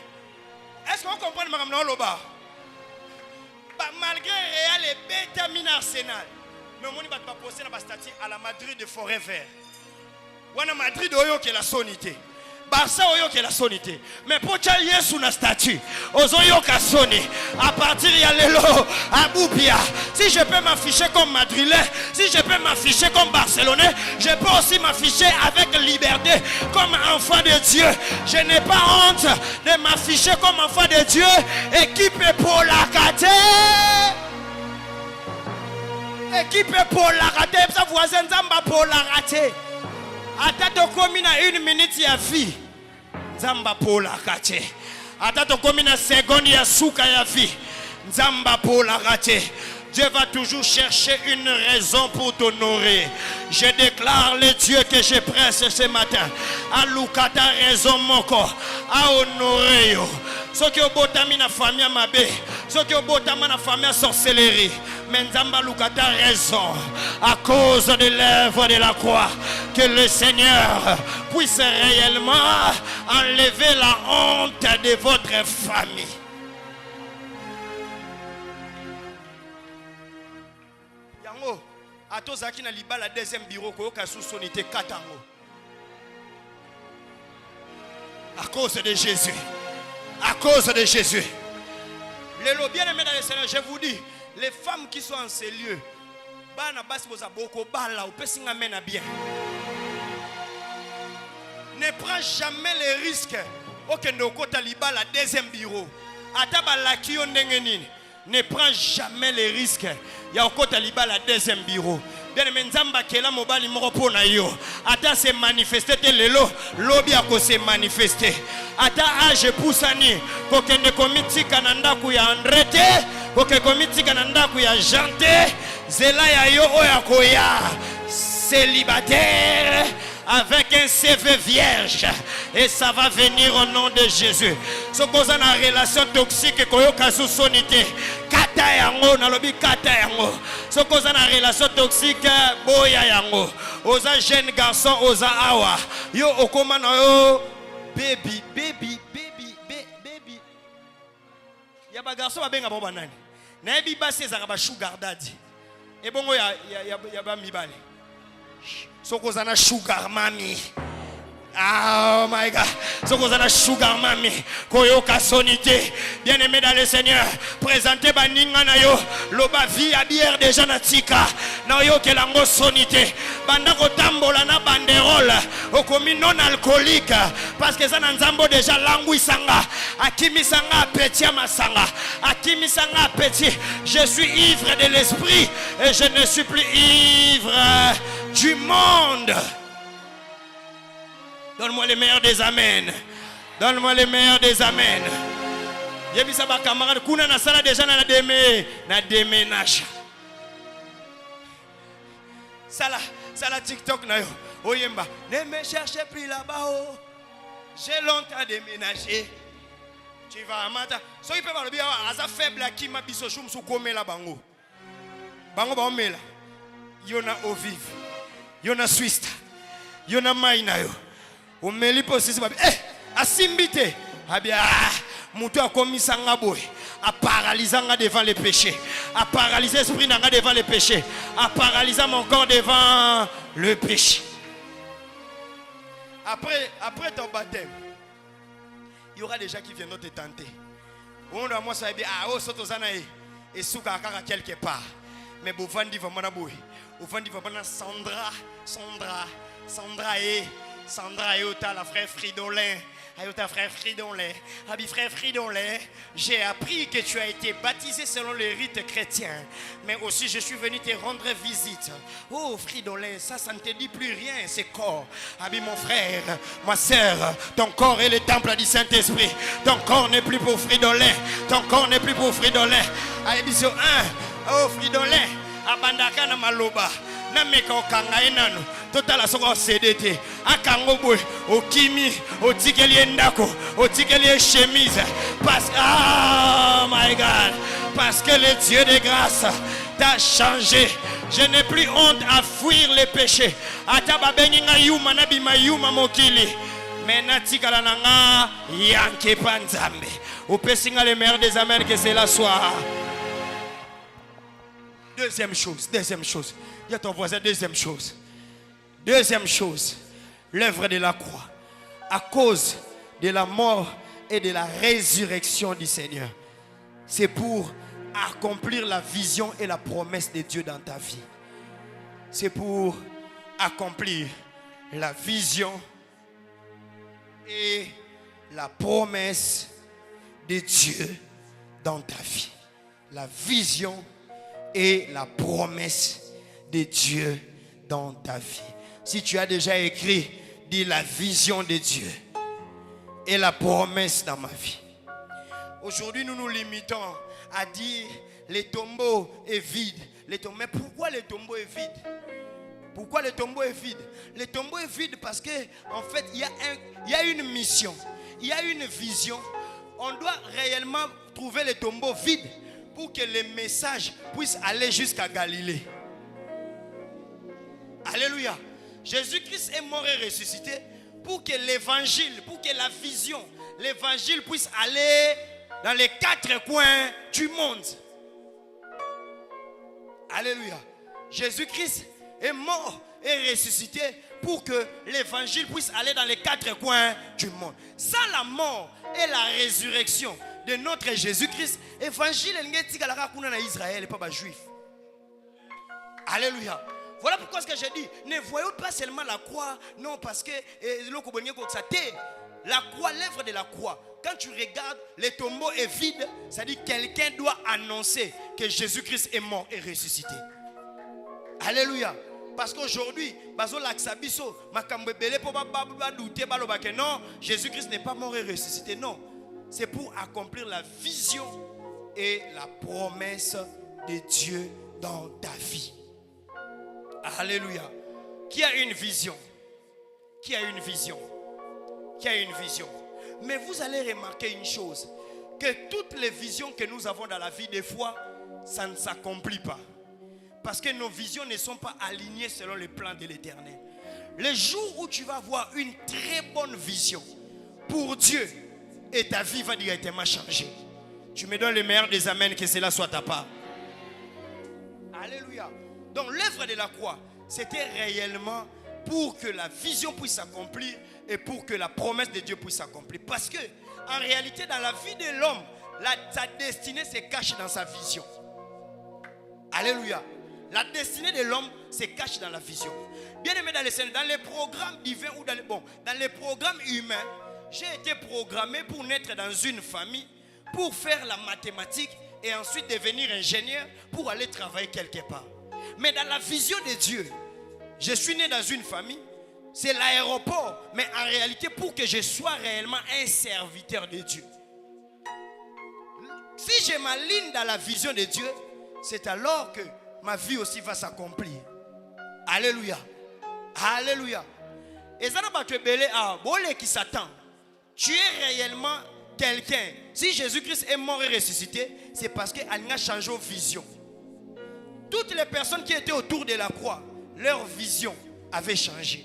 Est-ce qu'on comprend le Maram Loba? Malgré Real et Beta Mine Arsenal, mais on va pas poster dans la statue à la Madrid de Forever. Ou à Madrid oyo qui est la sonité. Barça oyo qui est la sonité. Mais pour tchal Yesu na statue. Ozoyo ka sonné. À partir de Lelo, à Boupia. Si je peux m'afficher comme Madrilène, si je peux m'afficher comme Barcelonais, je peux aussi m'afficher avec liberté comme enfant de Dieu. Je n'ai pas honte de m'afficher comme enfant de Dieu. Équipe pour la caté. Équipe pour la raté. Sa voisin Zamba pour la raté. Atato komina 1 minute ya vie. Zamba pour la raté. Atato komina seconde ya souka ya vie. Zamba pour la raté. Dieu va toujours chercher une raison pour t'honorer. Je déclare le Dieu que je presse ce matin. A lukata raison moko. A honorer yo. Ce qui est botami na famille à Mabé. Ce qui est botami na famille à sorcellerie. Mais Nzamba lukata raison. À cause de l'œuvre de la croix. Que le Seigneur puisse réellement enlever la honte de votre famille. A tozaki na libala deuxième bureau koyoka sous sonité katango. À cause de Jésus. À cause de Jésus. Les bien-aimés dans le Seigneur, je vous dis, les femmes qui sont en ces lieux, bana basi boza boko bala ou pesinga mena bien. Ne prends jamais les risques. Okendo kota libala deuxième bureau. Ataba lakio ndengenini. Ne prends jamais les risques. Ya okota libala deuxième bureau. Bien menzamba kela mobali moko pona yo. Ata se manifester te lelo, lobi ako se manifester. Ata age pusani, kokende komiti kananda ku ya Andrete, koke komiti kananda ku ya Jante, zela ya yo oya koya célibataire avec un CV vierge et ça va venir au nom de Jésus. Ce qu'on a une relation toxique koyoka sous sonité. Kata yango nalobi kata yango. Ce qu'on a une relation toxique boya yango. Oza jeune garçon oza awa. Yo okoma na yo baby. Ya ba garçon va benga boba nani. Na ebi basi ezaka ba sugar daddy. Et bongo ya ba mibale. Soko zana sugar mami. Oh my God. Soko zana sugar mami. Koyoka sonité. Bien-aimé dans le Seigneur, présentez baninga na yo. Loba vie à bière déjà na tika. Na yo ke lango sonité. Banda ko tambola na banderole. Okomi non alcoolique. Parce que ça na nzambo déjà langui sanga. Akimi sanga petit masanga. Akimi sanga petit. Je suis ivre de l'esprit et je ne suis plus ivre du monde. Donne-moi les meilleurs des amens. Donne-moi les meilleurs des amens. Yebisa ba camarade kuna na sala déjà na déménage. Sala TikTok na yo. Oyemba, ne me cherchez plus là-bas. Oh. J'ai longtemps déménagé. Tu vas à Mata. So il peut pas le bien asa faible qui ma biso chum sou kome la bango. Bango ba omela. Yona au vive. Yona Swiss. Yona maina yo. Omeli posisi ba asimbite. Abia mutu akomisanga boy. A paralyser devant les péchés. A paralyser l'esprit devant les péchés. A paralyser mon corps devant le péché. Après ton baptême, il y aura des gens qui viendront te tenter. On doit moi ça dire ah oh sotozanae et souka kaka quelque part. Mais bovandi va mana boy. Bovandi va mana Sandra et Ota la frère Fridolin. Ayota frère Fridolin. Abi frère Fridolin, j'ai appris que tu as été baptisé selon les rites chrétiens. Mais aussi je suis venu te rendre visite. Oh Fridolin, ça ne te dit plus rien, c'est corps. Abi mon frère, ma soeur, ton corps est le temple du Saint-Esprit. Ton corps n'est plus pour Fridolin. Ton corps n'est plus pour Fridolin. Aïbiso 1. Oh Fridolin, abandaka na maloba. Na meka okanga enano. Total asoko CDT. Akango boy, okimi, otikeli ndako, otikeli chemise. Parce que oh my God, parce que le Dieu de grâce t'a changé. Je n'ai plus honte à fuir les péchés. Ataba beninga yuma nabi mayuma mokili. Maintenant tikala nanga yanke panzambe. Opesinga le meilleur des amens que cela soit. Deuxième chose. Il y a ton voisin, deuxième chose, l'œuvre de la croix, à cause de la mort et de la résurrection du Seigneur, c'est pour accomplir la vision et la promesse de Dieu dans ta vie. C'est pour accomplir la vision et la promesse de Dieu dans ta vie. La vision et la promesse de Dieu dans ta vie. Si tu as déjà écrit, dis la vision de Dieu et la promesse dans ma vie. Aujourd'hui, nous nous limitons à dire le tombeau est vide. Mais pourquoi le tombeau est vide? Pourquoi le tombeau est vide? Le tombeau est vide parce que en fait, il y a une mission, il y a une vision. On doit réellement trouver le tombeau vide pour que le message puisse aller jusqu'à Galilée. Alléluia. Jésus-Christ est mort et ressuscité pour que l'évangile, pour que la vision, l'évangile puisse aller dans les quatre coins du monde. Alléluia. Jésus-Christ est mort et ressuscité pour que l'évangile puisse aller dans les quatre coins du monde. Sans la mort et la résurrection de notre Jésus-Christ, l'évangile est Israël et pas juif. Alléluia. Voilà pourquoi ce que j'ai dit, ne voyons pas seulement la croix, non, parce que la croix, l'œuvre de la croix, quand tu regardes, le tombeau est vide, ça dit que quelqu'un doit annoncer que Jésus-Christ est mort et ressuscité. Alléluia. Parce qu'aujourd'hui, non, Jésus-Christ n'est pas mort et ressuscité, non. C'est pour accomplir la vision et la promesse de Dieu dans ta vie. Alléluia. Qui a une vision? Qui a une vision? Qui a une vision? Mais vous allez remarquer une chose, que toutes les visions que nous avons dans la vie, des fois, ça ne s'accomplit pas. Parce que nos visions ne sont pas alignées selon le plan de l'Éternel. Le jour où tu vas avoir une très bonne vision pour Dieu, et ta vie va directement changer. Tu me donnes le meilleur des amens, que cela soit ta part. Alléluia. Donc l'œuvre de la croix, c'était réellement pour que la vision puisse s'accomplir et pour que la promesse de Dieu puisse s'accomplir. Parce que, en réalité, dans la vie de l'homme, sa destinée se cache dans sa vision. Alléluia. La destinée de l'homme se cache dans la vision. Bien aimé dans les programmes divins ou dans les programmes humains, j'ai été programmé pour naître dans une famille, pour faire la mathématique et ensuite devenir ingénieur pour aller travailler quelque part. Mais dans la vision de Dieu, je suis né dans une famille, c'est l'aéroport, mais en réalité pour que je sois réellement un serviteur de Dieu. Si je m'aligne dans la vision de Dieu, c'est alors que ma vie aussi va s'accomplir. Alléluia. Alléluia. Et ça n'a pas été belé à Bolé qui s'attend. Tu es réellement quelqu'un. Si Jésus-Christ est mort et ressuscité, c'est parce qu'il a changé de vision. Toutes les personnes qui étaient autour de la croix, leur vision avait changé.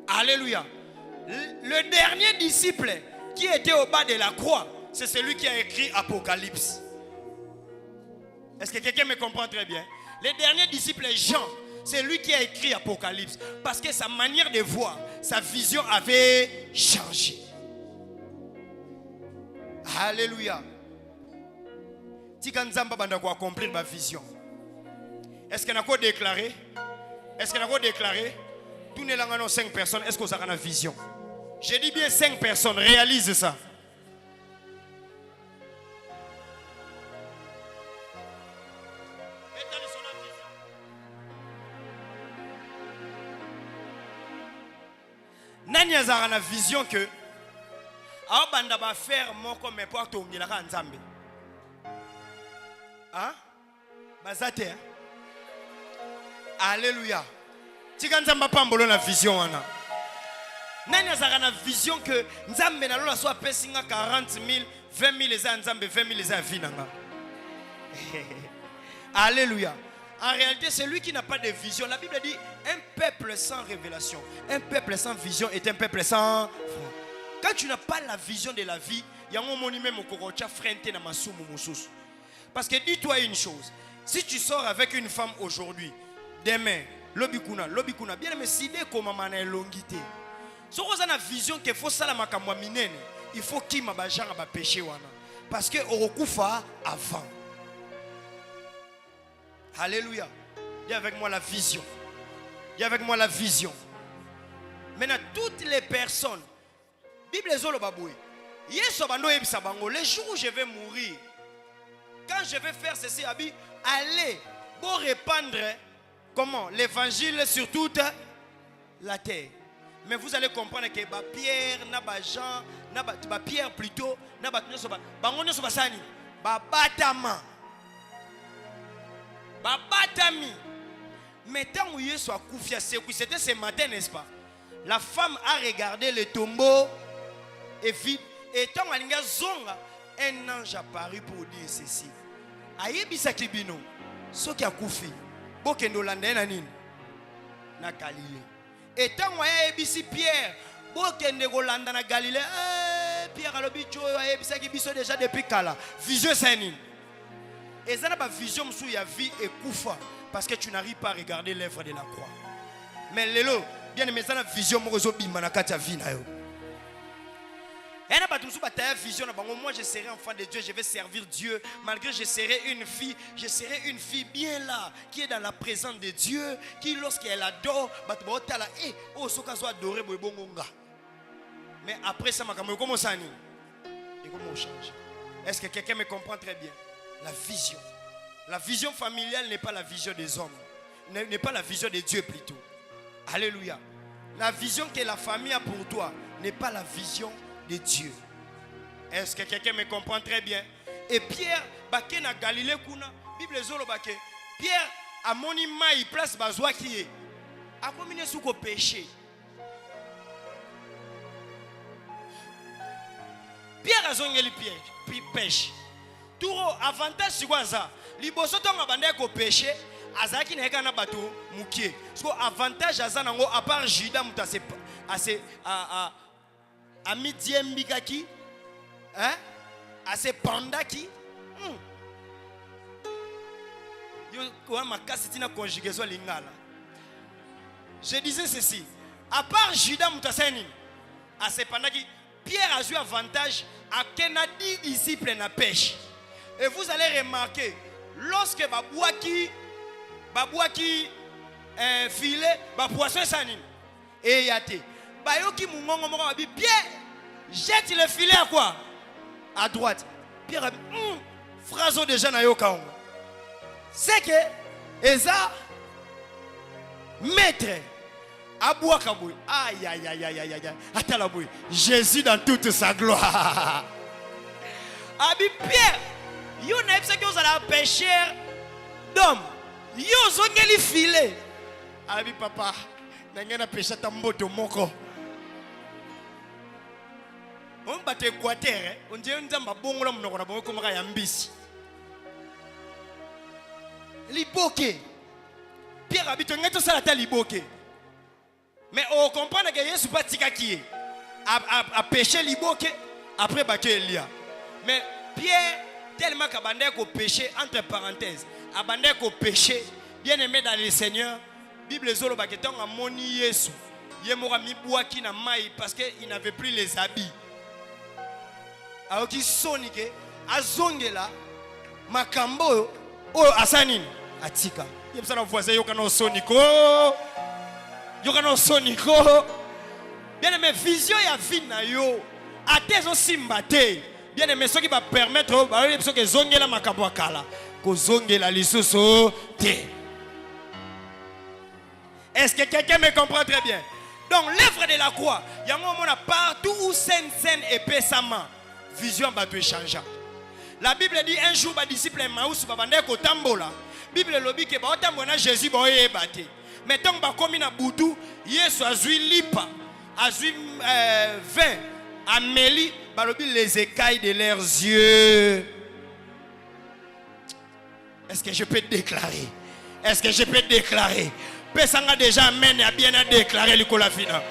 Alléluia. Le dernier disciple qui était au bas de la croix, c'est celui qui a écrit Apocalypse. Est-ce que quelqu'un me comprend très bien? Le dernier disciple, Jean, c'est lui qui a écrit Apocalypse. Parce que sa manière de voir, sa vision avait changé. Alléluia. Tikanzamba banda ko accomplir ma vision. Est-ce qu'on a quoi déclaré? Est-ce qu'on a quoi déclaré? Tous les langues 5 personnes, est-ce qu'on a une vision? J'ai dit bien 5 personnes, réalise ça. Nani a la vision que Abanda va faire mon comme porte au milaka nzambe. Hein? Bazate. Alléluia. Tika nzamba pambolo na vision wana. Nani a la vision que nzambe na lola soit pesinga 40 000, 20 000 eza nzambe, 20 000 eza vinanga. Alléluia. En réalité, c'est lui qui n'a pas de vision. La Bible dit un peuple sans révélation, un peuple sans vision est un peuple sans foi. Quand tu n'as pas la vision de la vie, il y a un moment même au Korocha frente na masumu mususu. Parce que dis-toi une chose, si tu sors avec une femme aujourd'hui, demain, lobikuna, bien mais si dès comme mana longité. Si on a la vision qu'il faut ça la makamwa minene, il faut qu'il m'a bajara ba péché wana. Parce que orokufa avant. Alléluia. Dis avec moi la vision. Dis avec moi la vision. Maintenant, toutes les personnes, Bible zolo baboué. Les jours où je vais mourir, quand je vais faire ceci, allez pour répandre comment l'évangile sur toute la terre. Mais vous allez comprendre que Pierre, Jean, Pierre plutôt, Batama. Babatami. Mais tant où Yesu a koufi, c'était ce matin, n'est-ce pas? La femme a regardé le tombeau et vide. Et tant que zonga, un ange apparut pour dire ceci. Ayebisa kibino, ce qui a koufi, bokendo lande na nini na Galilée. Et tant que ayebisi Pierre, bokende golanda na Galilée. Pierre alobicho ayebisa kibiso déjà depuis kala. Vision c'est nini? Et ça n'a pas vision sur la vie et koufa parce que tu n'arrives pas à regarder l'œuvre de la croix. Mais lelo, bien aimé, ça n'a vision mozo bimanakata vie na yo. Et n'a pas tout ça ta vision na bango, moi je serai enfant de Dieu, je vais servir Dieu malgré je serai une fille bien là qui est dans la présence de Dieu, qui lorsqu'elle adore, batbotala oh soka zo adorer boy bongonga. Mais après ça makambo comment ça ni? Et comment on change? Est-ce que quelqu'un me comprend très bien? La vision. La vision familiale n'est pas la vision des hommes. N'est pas la vision de Dieu plutôt. Alléluia. La vision que la famille a pour toi n'est pas la vision de Dieu. Est-ce que quelqu'un me comprend très bien? Et Pierre, baké na Galilée kuna, Bible zolo baké. Pierre a moni mai place bazwa qui est. A combiné sous ko péché. Pierre a zongeli pêche. Touro avantage c'est quoi ça? Liboso tonga bande ko péché, azaki na heka na bato mukie. Parce que avantage azanango à part Judas mutase a midi mbikaki, hein? à ce panda qui je disais ceci, à part Judas Moutasseni, à ce panda qui Pierre a eu avantage à Kennedy disciples na pêche. Et vous allez remarquer, lorsque babouaki filet, poisson sanin et yate. Bayoki mungongo moko abi Pierre jette le filet à quoi? À droite. Pierre a dit phrase déjà na yo kaongo. C'est que Eza maître Abouakaboui. Aïe aïe aïe aïe aïe aïe. Atalaboui. Jésus dans toute sa gloire. Abi Pierre, yo n'aime pas que vous allez pêcher d'homme. Yo zongeli filet. Abi papa, n'engena pêcher tamboto moko. On bat Équateur, on dit on zamba bongola mnokona bongo komaka ya mbisi. Liboke. Pierre habite on est ça la liboke. Mais on comprend que Jésus pas tika qui est à pêcher liboke après battre Elia. Mais Pierre tellement qu'abandonné au péché entre parenthèses, abandonné au péché, bien aimé dans le Seigneur. Bible zolo baketon a moni Yesu. Yemora mi boaki na mai parce que il n'avait plus les habits. Alors qui sonike azongela makambo o asanini atika. Yebisa na voisin yo kana soniko. Yo kana soniko. Bien aimé vision ya vie na yo. Atezo simbate. Bien aimé ce qui va permettre ba yebisa ke zongela makambo akala. Ko zongela lisusu te. Est-ce que quelqu'un me comprend très bien? Donc l'œuvre de la croix, il y a un moment partout où scène épée sa main. Vision va te changer. La Bible dit un jour, les disciples Emmaüs va vendre au tambola. Bible lobi que ba tambola Jésus va y battre. Mais tant que comme na boutou, Yesu a zui lipa, a zui vin, amélie, ba lobi les écailles de leurs yeux. Est-ce que je peux déclarer? Est-ce que je peux déclarer? Pesanga déjà amen a bien déclaré l'ikola fina.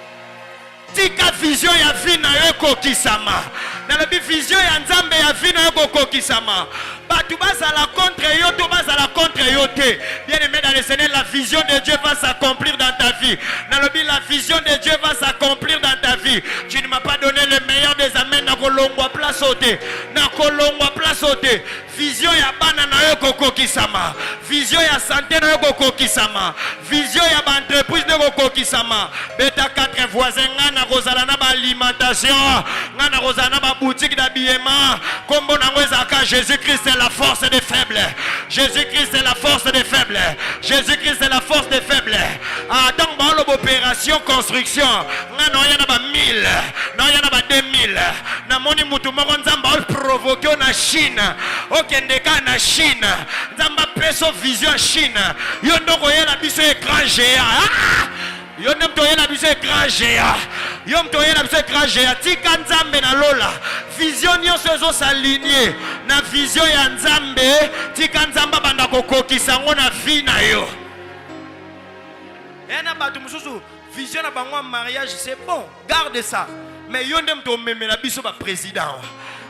Tika vision ya vina yoko kisama. Na la vision ya nzambe ya vina yoko kisama. Batu bazala contre yo, to bazala contre yo te. Bien aimé dans le Seigneur, la vision de Dieu va s'accomplir dans ta vie. Na la vision de Dieu va s'accomplir dans ta vie. Tu ne m'as pas donné le meilleur des amens na kolongwa place ote. Na kolongwa place ote. Vision ya bana na yoko kisama. Vision ya santé na yoko kisama. Vision ya ba entreprise na yoko kisama. Beta 4 voisins ngana kozala na ba alimentation, ngana kozala na ba boutique d'habillement. Kombo na ngweza ka Jésus-Christ est la force des faibles. Jésus-Christ est la force des faibles. Jésus-Christ est la force des faibles. Ah donc ba l'opération construction. Ngana yana ba 1000, na yana ba 2000. Na moni mutu moko nzamba provoquer na Chine. Okendeka na Chine. Nzamba peso vision Chine. Yo ndoko yela biso écran géant. Yo nem to yela biso écran géant. Yo mto yela biso écran géant. Tika nzambe na lola. Vision nyonso ezo s'aligner na vision ya nzambe. Tika nzamba banda kokokisa ngo na vie na yo. Ena batu mususu vision na bango mariage c'est bon. Garde ça. Mais yo ndem to memela biso ba président.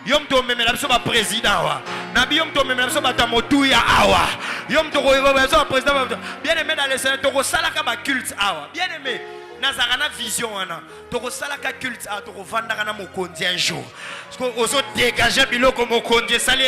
Yom to memela biso ba président wa. Na bi yom to memela biso ba tamotuya awa. Yom to ko biso ba président. Bien aimé dans le Seigneur to ko salaka ba culte awa. Bien aimé nazarana vision wana. To ko salaka culte a to ko vandaka na mokonzi un jour. Parce que ozo dégager biloko mokonzi sali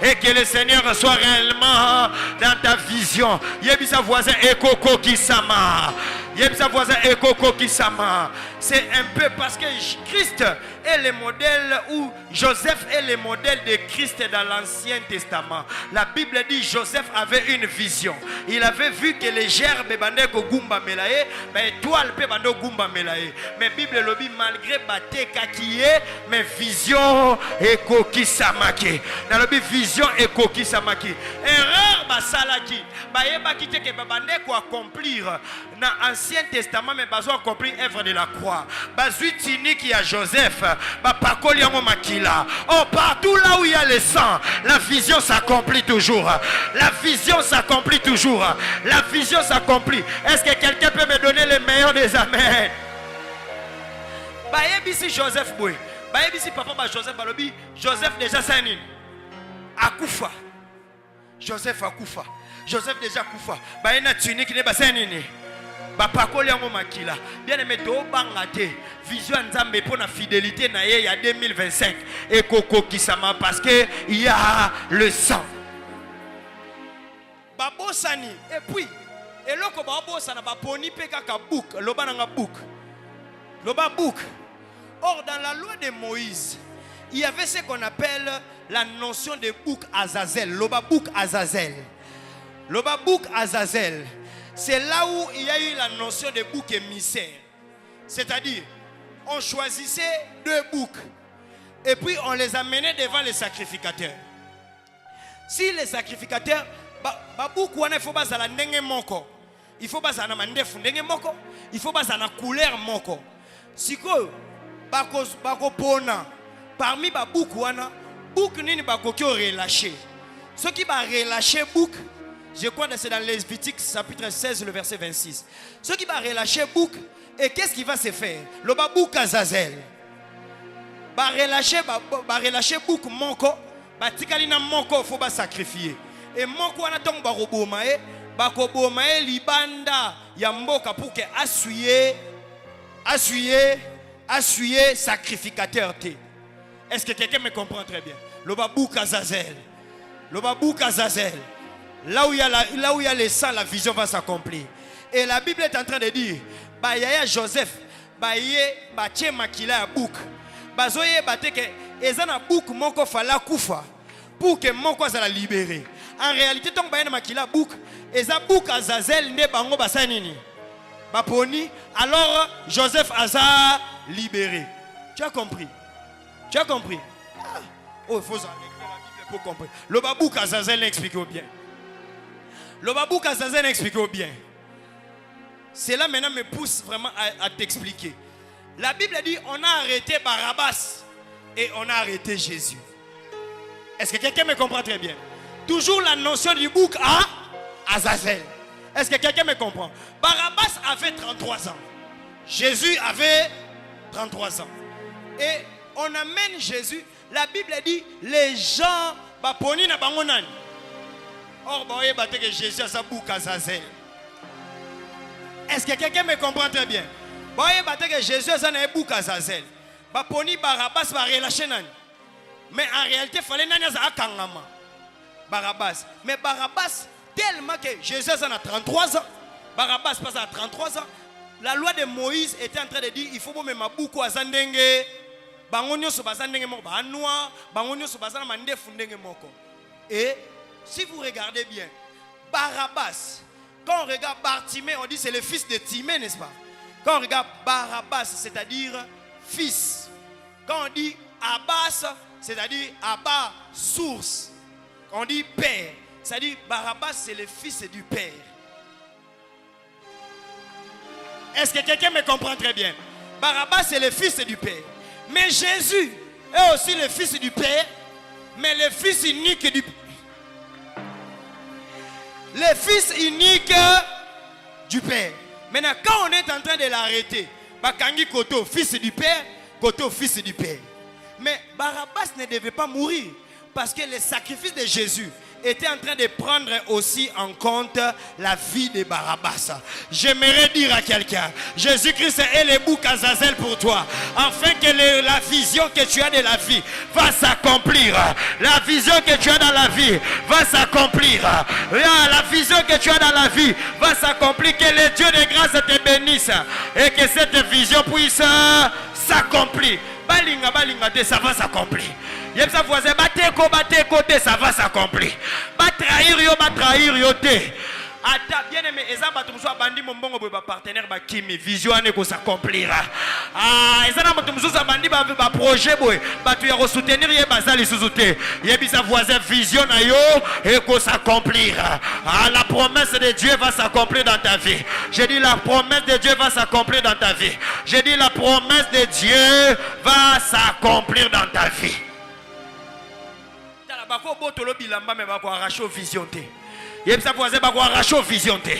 et que le Seigneur soit réellement dans ta vision. Yebisa voisin ekoko kisama. Yebisa voisin ekoko kisama. C'est un peu parce que Christ est le modèle, ou Joseph est le modèle de Christ dans l'Ancien Testament. La Bible dit Joseph avait une vision. Il avait vu que les gerbes bande ko gumba melaye, mais étoile pe bande gumba melaye. Mais Bible le dit malgré bateka qui est, mais vision et kokisamaki. Dans le vision et kokisamaki. Erreur basalaki. Bayeba kite ke bande ko accomplir dans l'Ancien Testament, mais bazo accomplir œuvre de la croix. Bazui tinique ya Joseph. Oh, partout là où il y a le sang, la vision s'accomplit toujours. La vision s'accomplit toujours. La vision s'accomplit. Est-ce que quelqu'un peut me donner le meilleur des amens? Bayebi si Joseph Boué. Bayebisi papa ba Joseph balobi Joseph déjà sanini akufa. Joseph akufa. Joseph déjà kufa. Bayena tunique ne ba sanini. Ba pakoli yango makila. Bien aimé do bangate. Vision nzambe pour la fidélité na ye ya 2025 et koko kisama parce que il y a le sang. Babosani et puis eloko babosana ba poni pe kaka book loba nanga book. Loba book. Or, dans la loi de Moïse, il y avait ce qu'on appelle la notion de bouc Azazel. Loba bouc Azazel. Loba bouc Azazel. C'est là où il y a eu la notion de bouc émissaire. C'est-à-dire, on choisissait 2 boucs. Et puis, on les amenait devant les sacrificateurs. Si les sacrificateurs, bouc wana il faut pas la ndenge moko. Il faut pas la mandefu ndenge moko. Il faut pas la couleur moko. Siko bako pona parmi ba bouk wana bouk nini bako ki relâché. Ceux qui va relâcher bouk, je crois que c'est dans Lévitique chapitre 16 le verset 26. Ceux qui va relâcher bouk et qu'est-ce qui va se faire? Le ba bouk Azazel. Ba relâcher bouk moko, ba tikali na moko faut ba sacrifier. Et moko wana tong ba robomae, ba ko bomae libanda ya mboka pour que assuyer sacrificateur té. Est-ce que quelqu'un me comprend très bien? Le babou Azazel. Le babou Azazel. Là où il y a le sang, la vision va s'accomplir. Et la Bible est en train de dire, bah yaya Joseph, bah yé bah tché makila bouk. Bah zoye bah te que ezana bouk moko fala kufa pour que moko ça la libérer. En réalité donc bah yena makila bouk, eza bouk Azazel ne bango basanini. Baponi, alors Joseph a libéré. Tu as compris? Tu as compris? Ah. Oh, il faut lire la Bible pour comprendre. Le babou Azazel l'explique bien. Le babou Azazel l'explique bien. Cela maintenant me pousse vraiment à t'expliquer. La Bible dit on a arrêté Barabbas et on a arrêté Jésus. Est-ce que quelqu'un me comprend très bien? Toujours la notion du bouc à Azazel. Est-ce que quelqu'un me comprend? Barabbas avait 33 ans. Jésus avait 33 ans. Et on amène Jésus. La Bible dit les gens baponi na bangonan. Or boye bate que Jésus a sa bouc Azazel. Est-ce que quelqu'un me comprend très bien? Boye bate que Jésus a sa bouc Azazel. Baponi Barabbas va relâcher nan. Mais en réalité fallait nanya za akangama. Barabbas. Mais Barabbas tellement que Jésus en a 33 ans, Barabbas passe à 33 ans, la loi de Moïse était en train de dire il faut que ma bouko azandenge, bangonyo so bazandenge moko, banwa, bangonyo so bazana mande fundenge moko. Et si vous regardez bien, Barabbas, quand on regarde Bartimée, on dit c'est le fils de Timée, n'est-ce pas? Quand on regarde Barabbas, c'est-à-dire fils. Quand on dit Abbas, c'est-à-dire Abba, source. On dit père. C'est-à-dire Barabbas c'est le fils du père. Est-ce que quelqu'un me comprend très bien? Barabbas c'est le fils du père. Mais Jésus est aussi le fils du père, mais le fils unique du père. Le fils unique du père. Maintenant quand on est en train de l'arrêter, Bakangi Koto fils du père, Koto fils du père. Mais Barabbas ne devait pas mourir parce que le sacrifice de Jésus était en train de prendre aussi en compte la vie de Barabbas. J'aimerais dire à quelqu'un, Jésus-Christ est le bouc Azazel pour toi, afin que la vision que tu as de la vie va s'accomplir. La vision que tu as dans la vie va s'accomplir. La vision que tu as dans la vie va s'accomplir. Que le Dieu de grâce te bénisse et que cette vision puisse s'accomplir. Balinga, balinga, ça va s'accomplir. Yebsa voisin, bate côté, ça va s'accomplir. Ba trahir yo te. Ata bien aimé, ezaba tumso abandi mombongo boy ba partenaire ba kimi vision ne ko s'accomplira. Ah, ezana tumso abandi ba projet boy, ba tu ya ko soutenir ye bazali suzute. Yebisa voisin vision na yo et ko s'accomplira. Ah, la promesse de Dieu va s'accomplir dans ta vie. Je dis la promesse de Dieu va s'accomplir dans ta vie. Je dis la promesse de Dieu va s'accomplir dans ta vie. Bako botolo bilamba me bako arracher vision te. Yebisa voisin bako arracher vision te.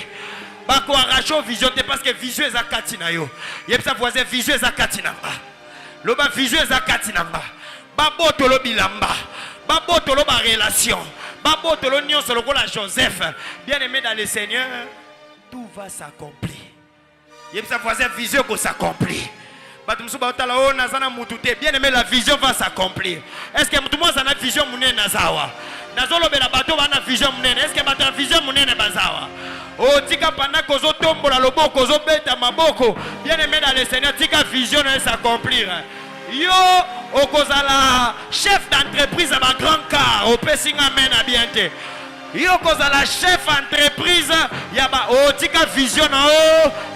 Bako arracher vision te parce que vision eza kati na yo. Yebisa voisin vision eza kati na ba. Loba vision eza kati nanga. Babotolo bilamba. Babotolo ba relation. Babotolo nyonso lokola Joseph. Bien-aimé dans le Seigneur, tout va s'accomplir. Yebisa voisin vision ko s'accomplir. Bien aimé, la vision va s'accomplir. Est-ce que tout le monde a une vision mounene nazawa? Nazolo bela bato va une vision mounene. Est-ce que bato vision mounene bazawa? Oh tika pana kozo tombo la lobo kozo beta maboko. Bien aimé dans le Seigneur, tika vision va s'accomplir. Yo okozala chef d'entreprise à ma grand car au pessinga mena biente. Yo kozala chef entreprise yaba otika vision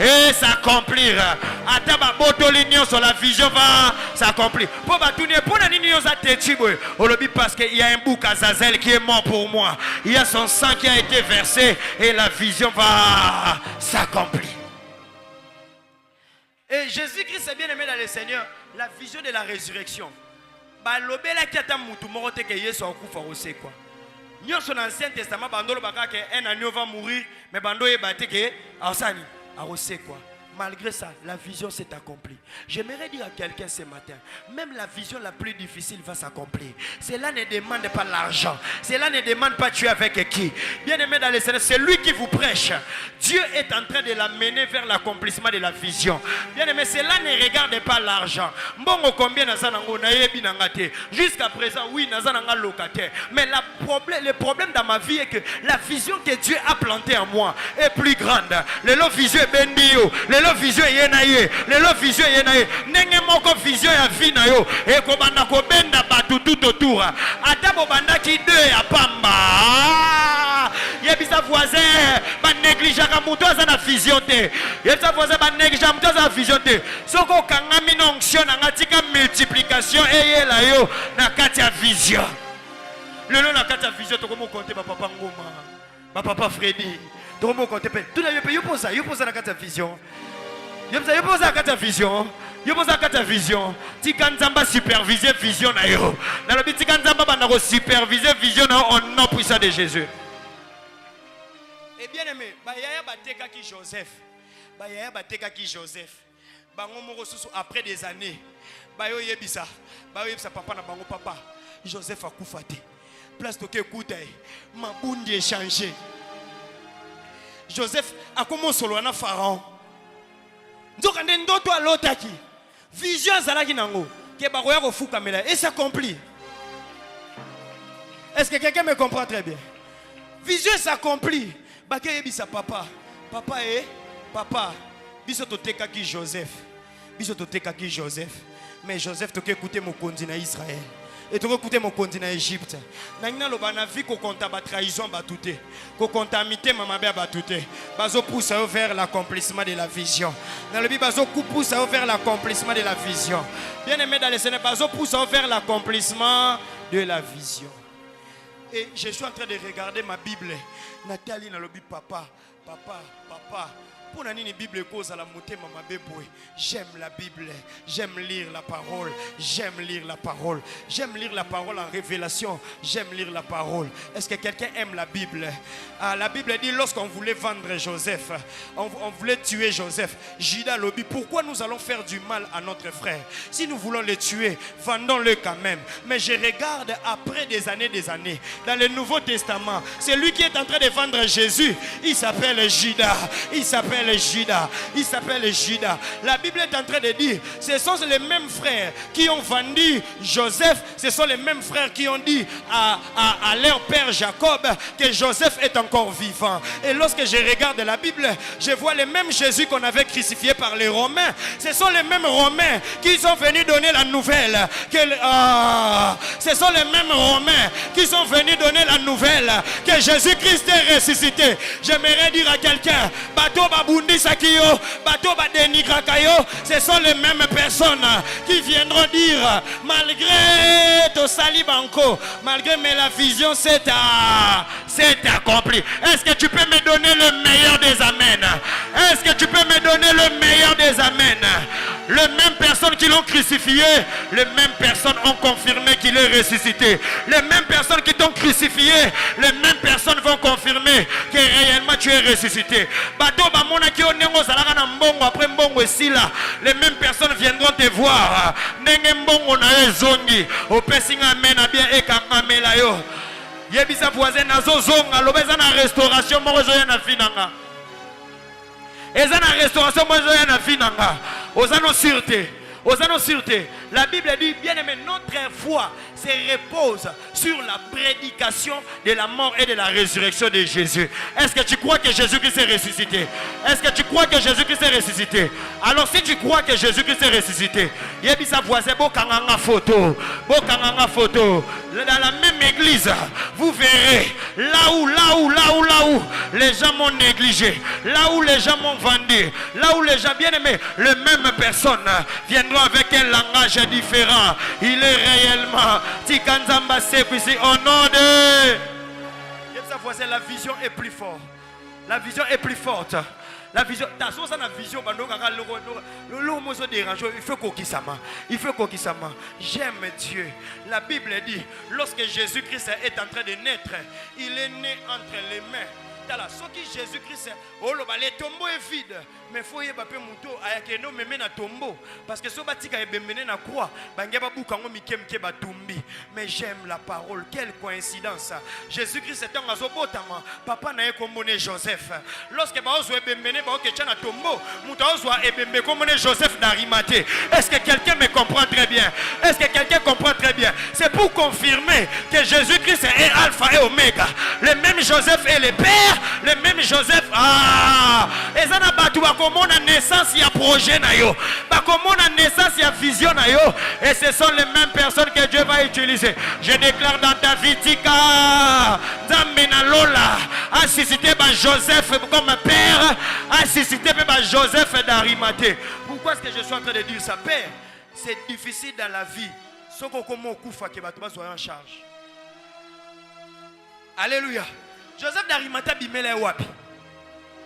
et s'accomplir. Ataba botolignon sur la vision va s'accomplir. Pour batouner pour la nini yosa tetibwe. Olobi parce qu'il y a un bouc Azazel qui est mort pour moi. Il y a son sang qui a été versé et la vision va s'accomplir. Et Jésus-Christ est bien aimé dans le Seigneur. La vision de la résurrection. Ba lobela kiata mutu morote ke Yesu akufa ose quoi. Nous sommes dans l'Ancien Testament, un agneau va mourir, mais Bando est battu que Arsani, Arosé quoi. Malgré ça, la vision s'est accomplie. J'aimerais dire à quelqu'un ce matin, même la vision la plus difficile va s'accomplir. Cela ne demande pas l'argent. Cela ne demande pas tu es avec qui. Bien aimé dans le Seigneur, c'est lui qui vous prêche. Dieu est en train de l'amener vers l'accomplissement de la vision. Bien aimé, cela ne regarde pas l'argent. Mbongo combien nazanango na yebi nangate. Jusqu'à présent, oui, nazananga locataire. Mais le problème dans ma vie est que la vision que Dieu a plantée en moi est plus grande. Le vision est bendio. Le vision yenaye, le vision yenaye. Nenge moko vision ya vie na yo. E ko banda ko benda batu tout autour. Ata bo banda ki deux ya pamba. Yebisa voisin, ba négligera muto za na vision te. Yebisa voisin ba négligera muto za vision te. Soko kanga minonction na ngatika multiplication eye la yo na kati ya vision. Lelo na kati ya vision to komo compter ba papa Ngoma, ba papa Freddy. To komo compter pe. Tout la yo posa na kati ya vision. Yo posa na kati ya vision. Yo posa na kati ya vision. Tika nzamba superviser vision na yo. Na lobi tika nzamba banda ko superviser vision na au nom puissant de Jésus. Et bien aimé, ba yaya bateka ki Joseph. Ba yaya bateka ki Joseph. Bango moko susu après des années. Ba yo yebisa. Ba yo yebisa papa na bango papa. Joseph a koufate. Place toke écoute. Mabundi est changé. Joseph a commencé solo na Pharaon. Ndokande ndoto alotaki. Vision zalaki nango ke bakoya ko fuka mela et s'accomplit. Est-ce que quelqu'un me comprend très bien? Vision s'accomplit. Bake yebisa papa. Papa. Biso toteka ki Joseph. Mais Joseph toke écouter mon konzi na Israël. Et tu écouter mon continent Égypte. Nangina lo banavi ko konta ba trahison ba touté. Ko contamité mama ba touté. Bazo pousse vers l'accomplissement de la vision. Dans le Bible bazo pousse vers l'accomplissement de la vision. Bien aimé dans le Seigneur, bazo pousse vers l'accomplissement de la vision. Et je suis en train de regarder ma Bible. Nathalie na lobi papa. Pour la Bible cause à la montée mama beboy. J'aime la Bible, j'aime lire la parole, j'aime lire la parole en révélation, j'aime lire la parole. Est-ce que quelqu'un aime la Bible? La Bible dit lorsqu'on voulait vendre Joseph, on voulait tuer Joseph, Judas lobby, pourquoi nous allons faire du mal à notre frère? Si nous voulons le tuer, vendons-le quand même. Mais je regarde après des années, dans le Nouveau Testament, c'est lui qui est en train de vendre Jésus, il s'appelle Judas. La Bible est en train de dire, ce sont les mêmes frères qui ont vendu Joseph, ce sont les mêmes frères qui ont dit à leur père Jacob que Joseph est encore vivant. Et lorsque je regarde la Bible, je vois les mêmes Jésus qu'on avait crucifié par les Romains. Ce sont les mêmes Romains qui sont venus donner la nouvelle. Ce sont les mêmes Romains qui sont venus donner la nouvelle que Jésus-Christ est ressuscité. J'aimerais dire à quelqu'un, bateau babundi sakiyo, bateau badenigra kayo, ce sont les mêmes personnes qui viendront dire, malgré ton sali banco, malgré mais la vision c'est accompli. Est-ce que tu peux me donner le meilleur des amens? Est-ce que tu peux me donner le meilleur des amens? Les mêmes personnes qui l'ont crucifié, les mêmes personnes ont confirmé qu'il est ressuscité. Les mêmes personnes qui t'ont crucifié, les mêmes personnes vont confirmer que réellement tu es ressuscité. Les mêmes personnes viendront te voir. Yebisa voisin nazo zonga lobeza na restauration mozo ya na finanga. Eza na restauration mozo ya na finanga. Ozano sûreté. Ozano sûreté. La Bible dit bien aimé, notre foi se repose sur la prédication de la mort et de la résurrection de Jésus. Est-ce que tu crois que Jésus-Christ est ressuscité? Est-ce que tu crois que Jésus-Christ est ressuscité? Alors si tu crois que Jésus-Christ est ressuscité, yebisa voisin bo kanganga photo. Dans la même église, vous verrez là où les gens m'ont négligé, là où les gens m'ont vendu, là où les gens bien aimés, les mêmes personnes viendront avec un langage différent. Il est réellement Tikanzamba Sekwisi au nom de. La vision est plus forte. La vision est plus forte. La vision, ta source a la vision, il faut qu'on kisama. J'aime Dieu. La Bible dit, lorsque Jésus-Christ est en train de naître, il est né entre les mains. Ce qui Jésus-Christ, le tombeau est vide, mais il faut y avoir un tombeau. Parce que si on est na croix, mais j'aime la parole. Quelle coïncidence. Jésus-Christ est un azobotama. Papa n'a pas combiné Joseph. Lorsque Baozo est bémené, Baozo est un tombeau, Moutaozo est bémené comme Joseph d'Arimathée. Est-ce que quelqu'un me comprend très bien? Est-ce que quelqu'un comprend très bien? C'est pour confirmer que Jésus-Christ est Alpha et Oméga. Le même Joseph est le Père. Le même Joseph, et ça n'a pas tout, comme on a naissance, il y a projet, comme on a naissance, il y a vision, et ce sont les mêmes personnes que Dieu va utiliser. Je déclare dans ta vie, Tika, Zamena Lola, a suscité Joseph comme père, a suscité Joseph d'Arimathée. Pourquoi est-ce que je suis en train de dire ça, Père? C'est difficile dans la vie, sauf qu'on koufa que tu sois en charge. Alléluia. Joseph d'Arimathée bimele wapi.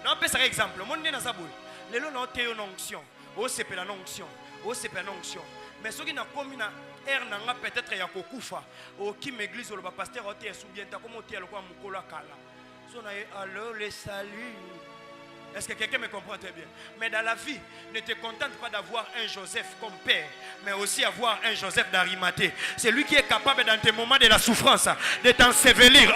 Non, on peut faire exemple. Mon nez n'a pas boule. Les lots n'ont pas une onction. Oh, c'est pas une onction. Oh, c'est pas une onction. Mais ceux qui n'ont pas une air n'a peut-être ya kokufa. Oh, qui m'église le pasteur au terre soubien ta comme au terre le quoi mukola kala. Son aïe alors les saluts. Est-ce que quelqu'un me comprend très bien? Mais dans la vie, ne te contente pas d'avoir un Joseph comme père, mais aussi avoir un Joseph d'Arimathée. C'est lui qui est capable dans tes moments de la souffrance de t'ensevelir.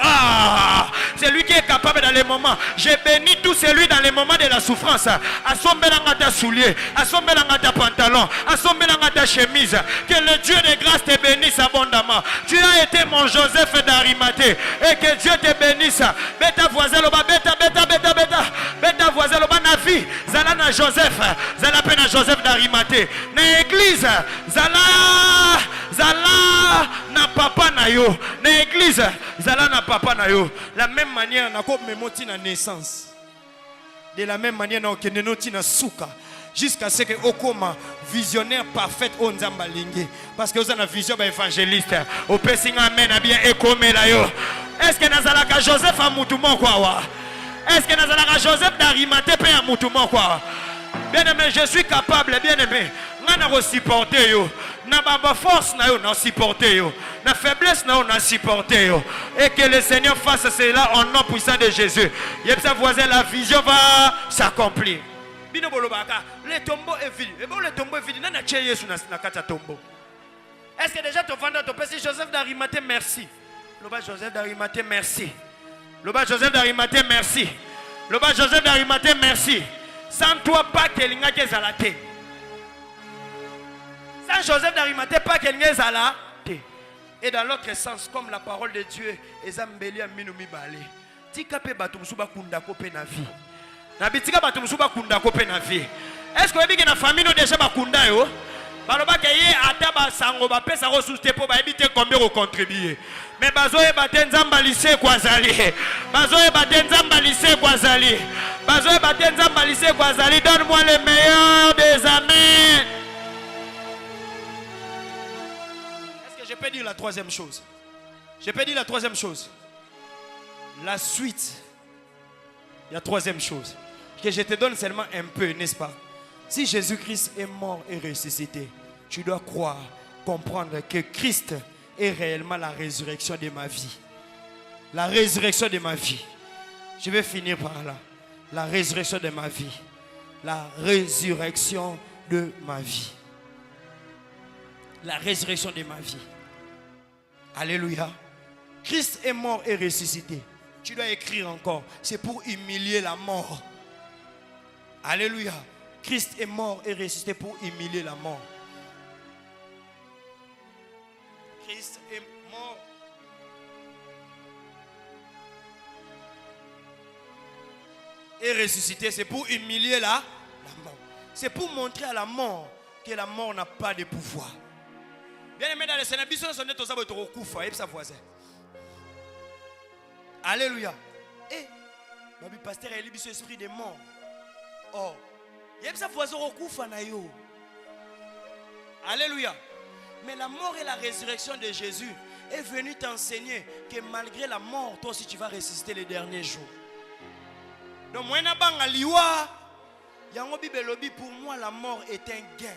C'est lui qui est capable dans les moments. J'ai béni tout celui dans les moments de la souffrance. À son belanga ta soulier, à son belanga ta pantalon, à son belanga ta chemise. Que le Dieu de grâce te bénisse abondamment. Tu as été mon Joseph d'Arimathée et que Dieu te bénisse. Beta voisin, beta voisin. Na vie, zala na Joseph, zala pe na Joseph d'Arimathée. Na église, zala na papa na yo. Na église, zala na papa na yo. La même manière na ko memoti na naissance. De la même manière na okenenoti na suka. Jusqu'à ce que okoma visionnaire parfait on nzamba lingi. Parce que vous avez une vision évangéliste. Au pessinga amen a bien écomé la yo. Est-ce que nazala ka Joseph a mutumo kwa wa? Est-ce que nous Joseph d'Arimathée peut amoutement quoi? Bien aimé, je suis capable, bien aimé. Nous supporter yo. Na force na yo na supporter yo. Na faiblesse na yo na supporter yo. Et que le Seigneur fasse cela au nom puissant de Jésus. Yepsa voisin, la vision va s'accomplir. Bino bolobaka, le tombeau est vide. Et bon le tombeau est vide. Nana tche Yesu na kata tombeau. Est-ce que déjà ton vendeur ton père Joseph d'Arimathée merci. Le bas Joseph d'Arimathée merci. Le bas Joseph d'Arimathée, merci. Le bas Joseph d'Arimathée, merci. Sans toi, pas quelqu'un qui est à la tête. Sans Joseph d'Arimathée, pas quelqu'un qui est à la tête. Et dans l'autre sens, comme la parole de Dieu, Ezambeli a minumi balé. Tika pe batumsuba kunda kope na vie. Na bitika batumsuba kunda kope na vie. Est-ce que vous avez une famille déjà bakunda yo? Baloba ke ye ataba sango ba pesa ko souste po ba ebite combien ko contribuer. Mais bazoye batenza lycée kwazali. Bazoye batenza lycée kwazali. Bazoye batenza lycée kwazali. Donne-moi le meilleur des amens. Est-ce que je peux dire la troisième chose? Je peux dire la troisième chose. La suite. Il y a troisième chose. Que je te donne seulement un peu, n'est-ce pas? Si Jésus-Christ est mort et ressuscité, tu dois croire, comprendre que Christ est réellement la résurrection de ma vie. La résurrection de ma vie. Je vais finir par là. La résurrection de ma vie. La résurrection de ma vie. La résurrection de ma vie. Alléluia. Christ est mort et ressuscité. Tu dois écrire encore. C'est pour humilier la mort. Alléluia. Christ est mort et ressuscité pour humilier la mort. Christ est mort. Et ressuscité, c'est pour humilier la mort. C'est pour montrer à la mort que la mort n'a pas de pouvoir. Bien aimé dans le Seigneur, alléluia. Et le pasteur a élu esprit de mort. Oh, il y a ça voisin au koufa na yo. Alléluia. Mais la mort et la résurrection de Jésus est venue t'enseigner que malgré la mort, toi aussi tu vas ressusciter les derniers jours. Donc moi na banga liwa, yango bibelobi, pour moi la mort est un gain.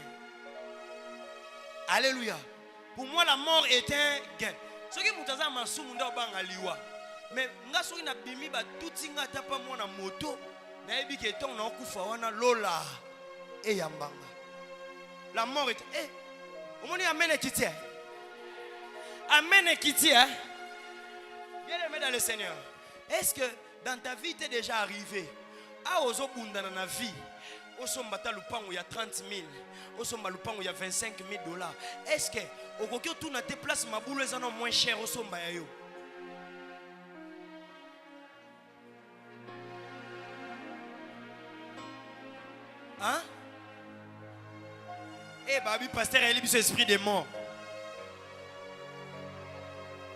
Alléluia. Pour moi la mort est un gain. Ce qui mutaza masumu nda banga liwa. Mais nga soki na bimi ba tuti nga tapa mona moto na yebi ke ton na kufa wana lola e yambanga. La mort est omoni amene kitia. Amene kitia. Bien aimé dans le Seigneur. Est-ce que dans ta vie t'es déjà arrivé à ozobunda na vie osomba ta lupango ya 30 000, osomba lupango ya 25 000 $. Est-ce que okoki otuna te place mabulu ezana moins cher osomba ya yo? Hein? Eh, babi, pasteur, il est esprit des morts.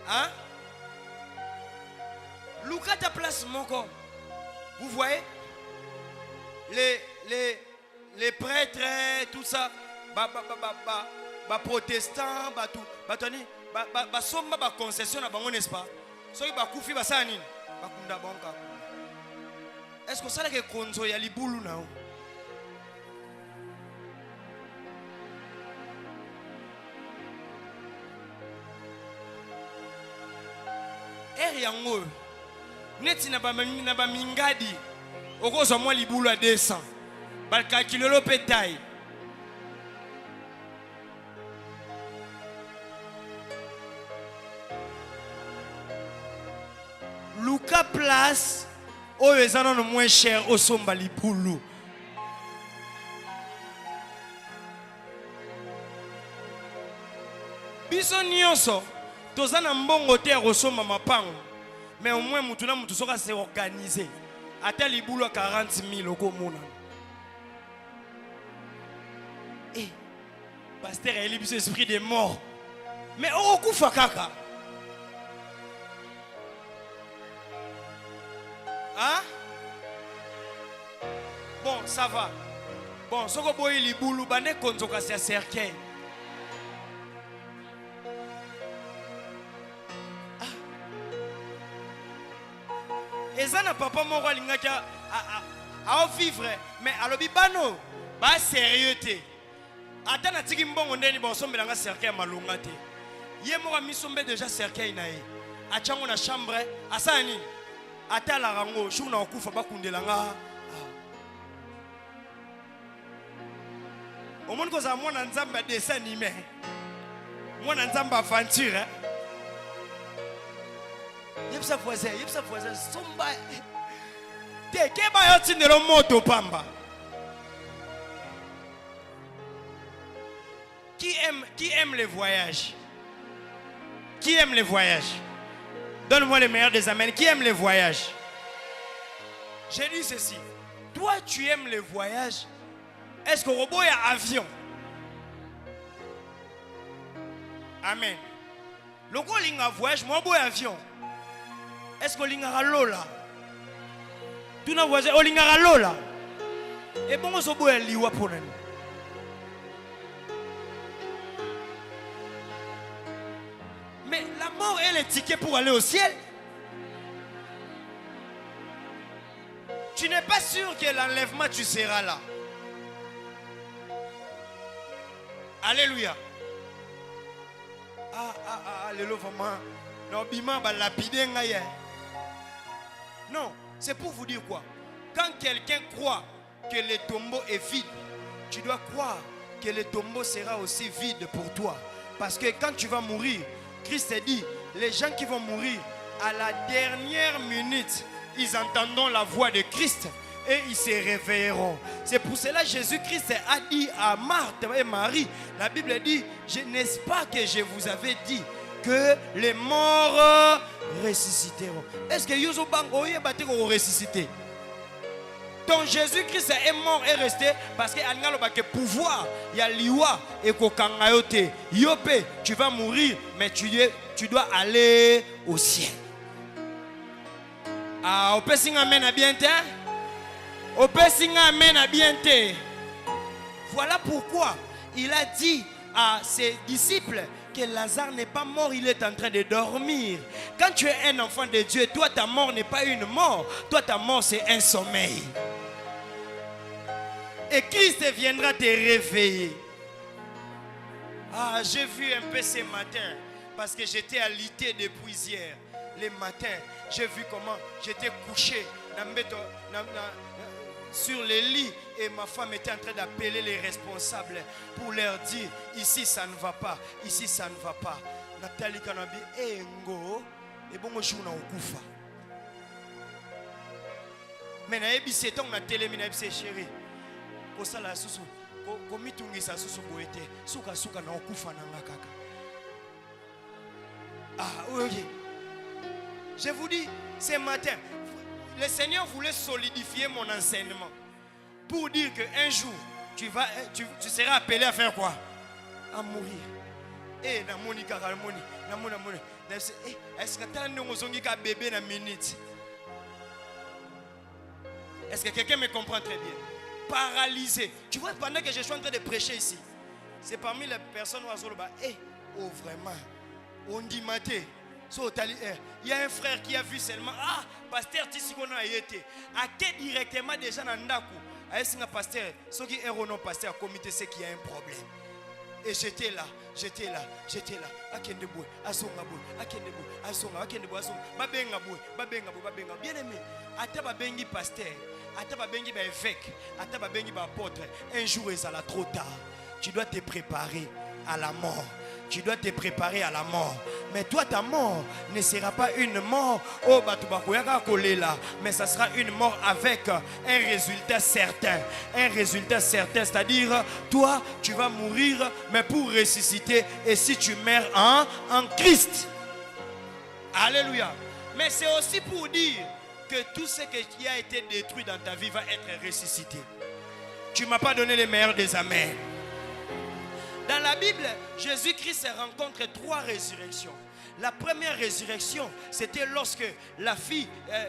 Hein? Luka ta place, mon corps. Vous voyez? Les prêtres, tout ça, protestants, somba concession, n'est-ce pas? Est-ce que ça que konzo ya libulu na? Yango neti na ba mingadi okozo mwa libulu a 200 bal calculer le pétail. Luka place oyo ezana no moins cher osomba libulu. Biso nyonso tozana mbongo te rosomba mapango. Mais au moins, mutu soka s'est organisé. A tel liboulo 40 000 au commun. Et pasteur a élu ce esprit des morts. Mais au coup fakaka. Hein? Bon, ça va. Bon, soko boy liboulo bane konzo kasi cercueil. Et ça n'a papa mon roi à vivre mais à l'obibano ba sérieux te atana tiki mbongo ndeni ba sombe nga cercueil malunga te ye mo mi sombe déjà cercueil na ye a chango na chambre asani atala rango jour na okufa ba kundela nga au monde ko za mwana nzamba dessin animé mwana nzamba aventure yep sa voisin somba te keba yoti ndelo moto pamba. Qui aime les voyages? Qui aime les voyages? Donne-moi le meilleur des amens. Qui aime les voyages? J'ai dit ceci. Toi tu aimes les voyages. Est-ce que robot y a avion? Amen. Le gros linga voyage, moi boy avion. Est-ce que l'ingara lola? Tu n'as voyagé au lingara lola? Et bon, on se boit liwa pour nous. Mais la mort est le ticket pour aller au ciel. Tu n'es pas sûr que l'enlèvement tu seras là. Alléluia. Alléluia, vraiment. Non, bima ba lapide ngaye. Non, c'est pour vous dire quoi? Quand quelqu'un croit que le tombeau est vide, tu dois croire que le tombeau sera aussi vide pour toi. Parce que quand tu vas mourir, Christ a dit, les gens qui vont mourir, à la dernière minute, ils entendront la voix de Christ et ils se réveilleront. C'est pour cela que Jésus-Christ a dit à Marthe et Marie, la Bible dit, n'est-ce pas que je vous avais dit que les morts ressusciteront? Est-ce que vous avez ressuscité? Donc Jésus-Christ est mort et resté parce qu'il y a le pouvoir, il y a l'iwa et kokangayote. Yope, tu vas mourir, mais tu dois aller au ciel. Ah, au pesing amen à bien te. Au pesing amen à bien te. Voilà pourquoi il a dit à ses disciples que Lazare n'est pas mort, il est en train de dormir. Quand tu es un enfant de Dieu, toi ta mort n'est pas une mort, toi ta mort c'est un sommeil. Et Christ viendra te réveiller. Ah, j'ai vu un peu ce matin, parce que j'étais alité depuis hier. Le matin, j'ai vu comment j'étais couché sur le lit et ma femme était en train d'appeler les responsables pour leur dire, ici ça ne va pas, ici ça ne va pas. Nathalie Kanabi, Ngo, et bon, je suis en Koufa. Mais na ebi seton na télé mina ebi chérie. Ko sala susu, ko mitungisa susu boete, suka na okufa na ngakaka. Ah oui. Je vous dis ce matin, le Seigneur voulait solidifier mon enseignement pour dire qu'un jour tu seras appelé à faire quoi? À mourir. Eh na moni karamoni, na mona. Est-ce que tu as un bébé na minute? Est-ce que quelqu'un me comprend très bien? Paralysé. Tu vois, pendant que je suis en train de prêcher ici, c'est parmi les personnes où oh vraiment, on dit maté. Il y a un frère qui a vu seulement, pasteur Tisikono a été. À quel directement déjà dans Ndaku? Est-ce que pasteur, ceux qui sont non pasteur, comité, c'est qu'il y a un problème. Et j'étais là. Akendeboy, Asongaboy, Akendeboy, Asonga, Babengaboy. Bien aimé, Ataba Bengi pasteur, Ataba Bengi évêque, Ataba Bengi apôtre. Un jour, il sera trop tard. Tu dois te préparer à la mort. Tu dois te préparer à la mort. Mais toi, ta mort ne sera pas une mort mais ça sera une mort avec un résultat certain. Un résultat certain, c'est-à-dire, toi, tu vas mourir, mais pour ressusciter. Et si tu meurs en Christ. Alléluia. Mais c'est aussi pour dire que tout ce qui a été détruit dans ta vie va être ressuscité. Tu ne m'as pas donné les meilleurs des amens. Dans la Bible, Jésus-Christ rencontre 3 résurrections. La première résurrection, c'était lorsque la fille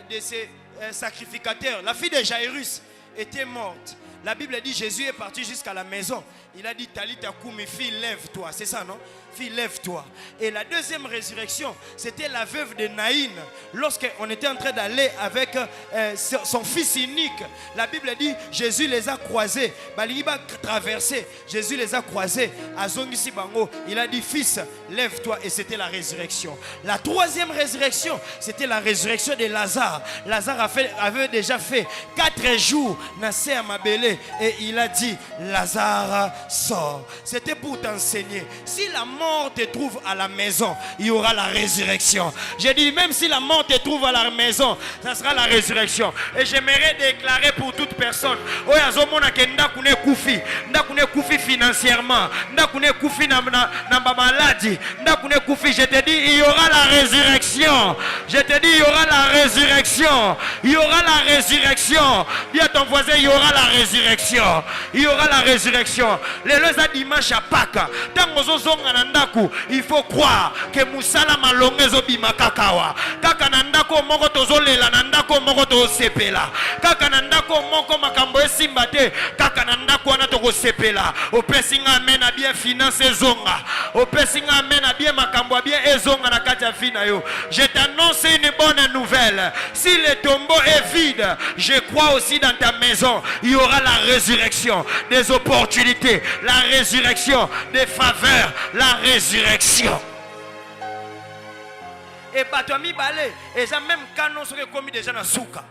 de ces sacrificateurs, la fille de Jairus, était morte. La Bible dit Jésus est parti jusqu'à la maison. Il a dit Talita Koumi, fille, lève-toi. C'est ça, non? Fille, lève-toi. Et la deuxième résurrection, c'était la veuve de Naïn. Lorsqu'on était en train d'aller avec son fils unique, la Bible dit Jésus les a croisés. Il a traversé. Jésus les a croisés. Il a dit fils, lève-toi. Et c'était la résurrection. La troisième résurrection, c'était la résurrection de Lazare. Lazare avait déjà fait 4 jours. Nassé à Mabélé. Et il a dit Lazare sort. C'était pour t'enseigner. Si la mort te trouve à la maison, il y aura la résurrection. J'ai dit même si la mort te trouve à la maison, ça sera la résurrection. Et j'aimerais déclarer pour toute personne, financièrement, je te dis il y aura la résurrection. Je te dis il y aura la résurrection. Il y aura la résurrection. Dis à ton voisin il y aura la résurrection. Il y aura la résurrection. Les lois dimanche à Pâques. Il faut croire que Moussala Malongezo Bimakakawa. Kaka nandako moko tozolela nandako moko tozosepela. Kaka nandako moko makambo esimbate. Kaka nandako wana tokosepela. Opesinga amen a bien finance zonga. Opesinga amen a bien makambo a bien ezonga na kati ya fina yo. Je t'annonce une bonne nouvelle. Zazelle, si le tombeau est vide, je crois aussi dans ta maison, il y aura la résurrection des opportunités, la résurrection des faveurs, la résurrection. Et Batoami Balé, et ça même quand on serait commis déjà dans Souka.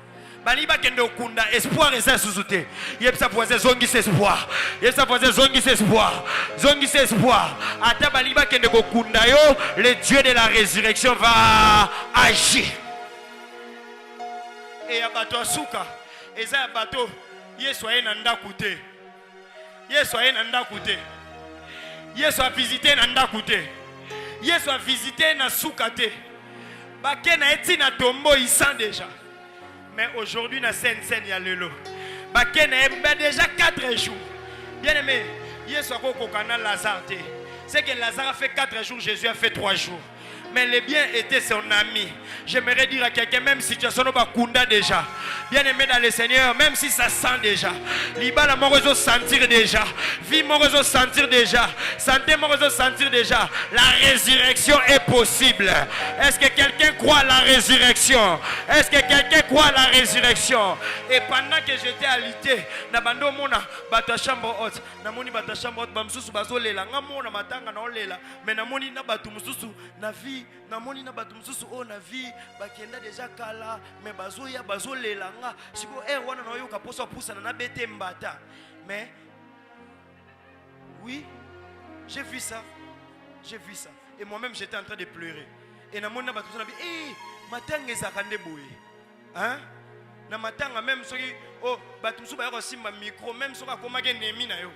Baliba kendo kunda espoir et ça sous-souté. Yep ça voisin zongi c'est espoir. Yep ça voisin zongi c'est espoir. Zongi c'est espoir. Ata baliba kendo kunda yo, le Dieu de la résurrection va agir. Et abato asuka, et ça abato, yesoye nanda koute. Yesoye nanda koute. Yeso a visité nanda koute. Yeso a visité na soukate. Baké na eti na tombo il sent déjà. Mais aujourd'hui, dans scène, il y a le lot. Déjà 4 jours. Bien aimé, hier soir, au canal Lazare. C'est que Lazare a fait 4 jours, Jésus a fait 3 jours. Mais le bien était son ami. J'aimerais dire à quelqu'un, même si tu as son bakunda déjà, bien aimé dans le Seigneur, même si ça sent déjà, Libala moroso sentir déjà, vie moroso sentir déjà, santé moroso sentir déjà, la résurrection est possible. Est-ce que quelqu'un croit à la résurrection? Est-ce que quelqu'un croit à la résurrection? Et pendant que j'étais alité, nabando mona bata chambre haute, namoni bata chambre haute, bamsusu bazolela, ngamona matanga na olela, mais namoni na batu mususu na vie. Namoni na batu mususu o na vie bakenda déjà kala mais bazoya bazolelanga siko wana na yoka poso pousa na bete mbata. Mais oui, j'ai vu ça. J'ai vu ça. Et moi-même j'étais en train de pleurer. Et namoni na batu na bi matanga ezakande boye. Hein? Na matanga même soki oh batu mususu ba yoko simba micro même soka komake nemi na yo.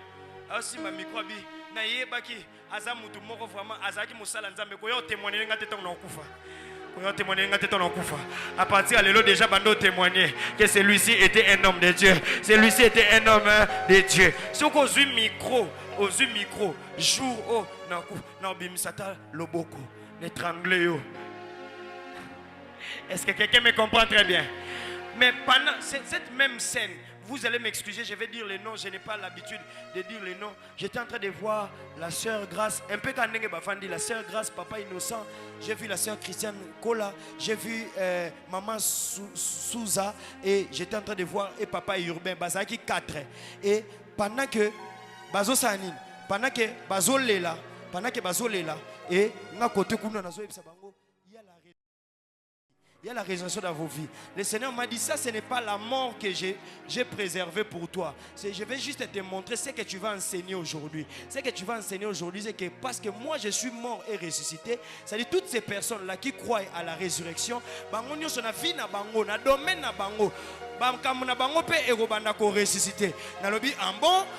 A simba micro bi na yebaki azamutu moko vraiment azaki musala nzambe ko yo témoigner ngate ton okufa. Ko yo témoigner ngate ton okufa. À partir de là déjà bando témoigner que celui-ci était un homme de Dieu. Celui-ci était un homme de Dieu. Si on ose micro, jour oh na bimisata loboko, l'étrangler yo. Est-ce que quelqu'un me comprend très bien? Mais pendant cette même scène, vous allez m'excuser, je vais dire les noms, je n'ai pas l'habitude de dire les noms. J'étais en train de voir la sœur Grâce, un peu quand Bafandi, la sœur Grâce, papa innocent. J'ai vu la sœur Christiane Kola, j'ai vu maman Souza, et j'étais en train de voir et papa Urbain, Bazaki 4. Et pendant que Bazo Sanin, pendant que Bazo Lela, et na côté Kuna Nazo Sabango, il y a la résurrection dans vos vies. Le Seigneur m'a dit, ça ce n'est pas la mort que j'ai préservée pour toi. Je vais juste te montrer ce que tu vas enseigner aujourd'hui. Ce que tu vas enseigner aujourd'hui, c'est que parce que moi je suis mort et ressuscité, c'est-à-dire toutes ces personnes-là qui croient à la résurrection,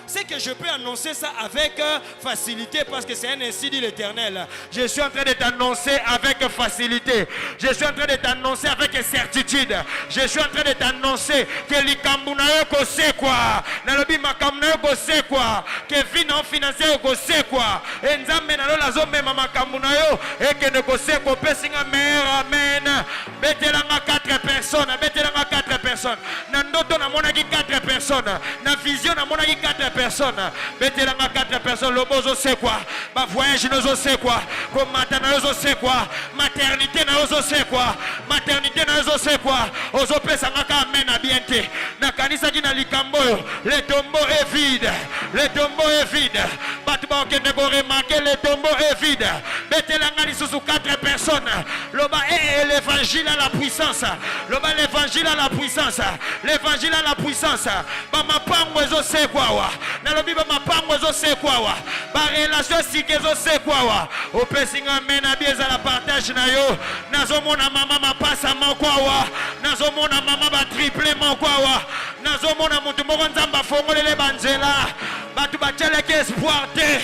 c'est que je peux annoncer ça avec facilité parce que c'est un ainsi dit l'Éternel. Je suis en train de t'annoncer avec facilité. Je suis en train de t'annoncer avec certitude. Je suis en train de t'annoncer que l'Ikambunayo c'est quoi. Nalobi makamnayo c'est quoi. Que finance financière c'est quoi. Et nzambe nalo la zone mama kambunayo et que ne c'est quoi pesinga meilleur amen. Betelanga 4 personnes. Betelanga 4 personnes. Nandoto na monaki 4 personnes. Na vision na monaki 4 personnes. Betelanga 4 personnes. Lobozo c'est quoi. Ba voyage nozo c'est quoi. Comme matanayo c'est quoi. Maternité nazo c'est quoi. Maternité nazo c'est quoi. Ozo pesa ngaka amen à bienté. Na kanisa ki na likambo. Le tombeau est vide. Le tombeau est vide. Batba okende ko remarquer le tombeau est vide. Betelanga lisusu 4 personnes. Loba et l'évangile à la puissance. Loba l'évangile à la puissance. L'évangile à la puissance. Ba mapango ezo c'est quoi wa. Na lobi ba mapango ezo c'est quoi wa. Ba relation sikezo c'est quoi wa. O pesinga mena bieza la partage na yo. Nazo mona mama mapasa mokwa wa. Nazo mona mama ba triple mokwa wa. Nazo mona mutu moko nzamba fongolele banzela. Batu bachele ke espoir te.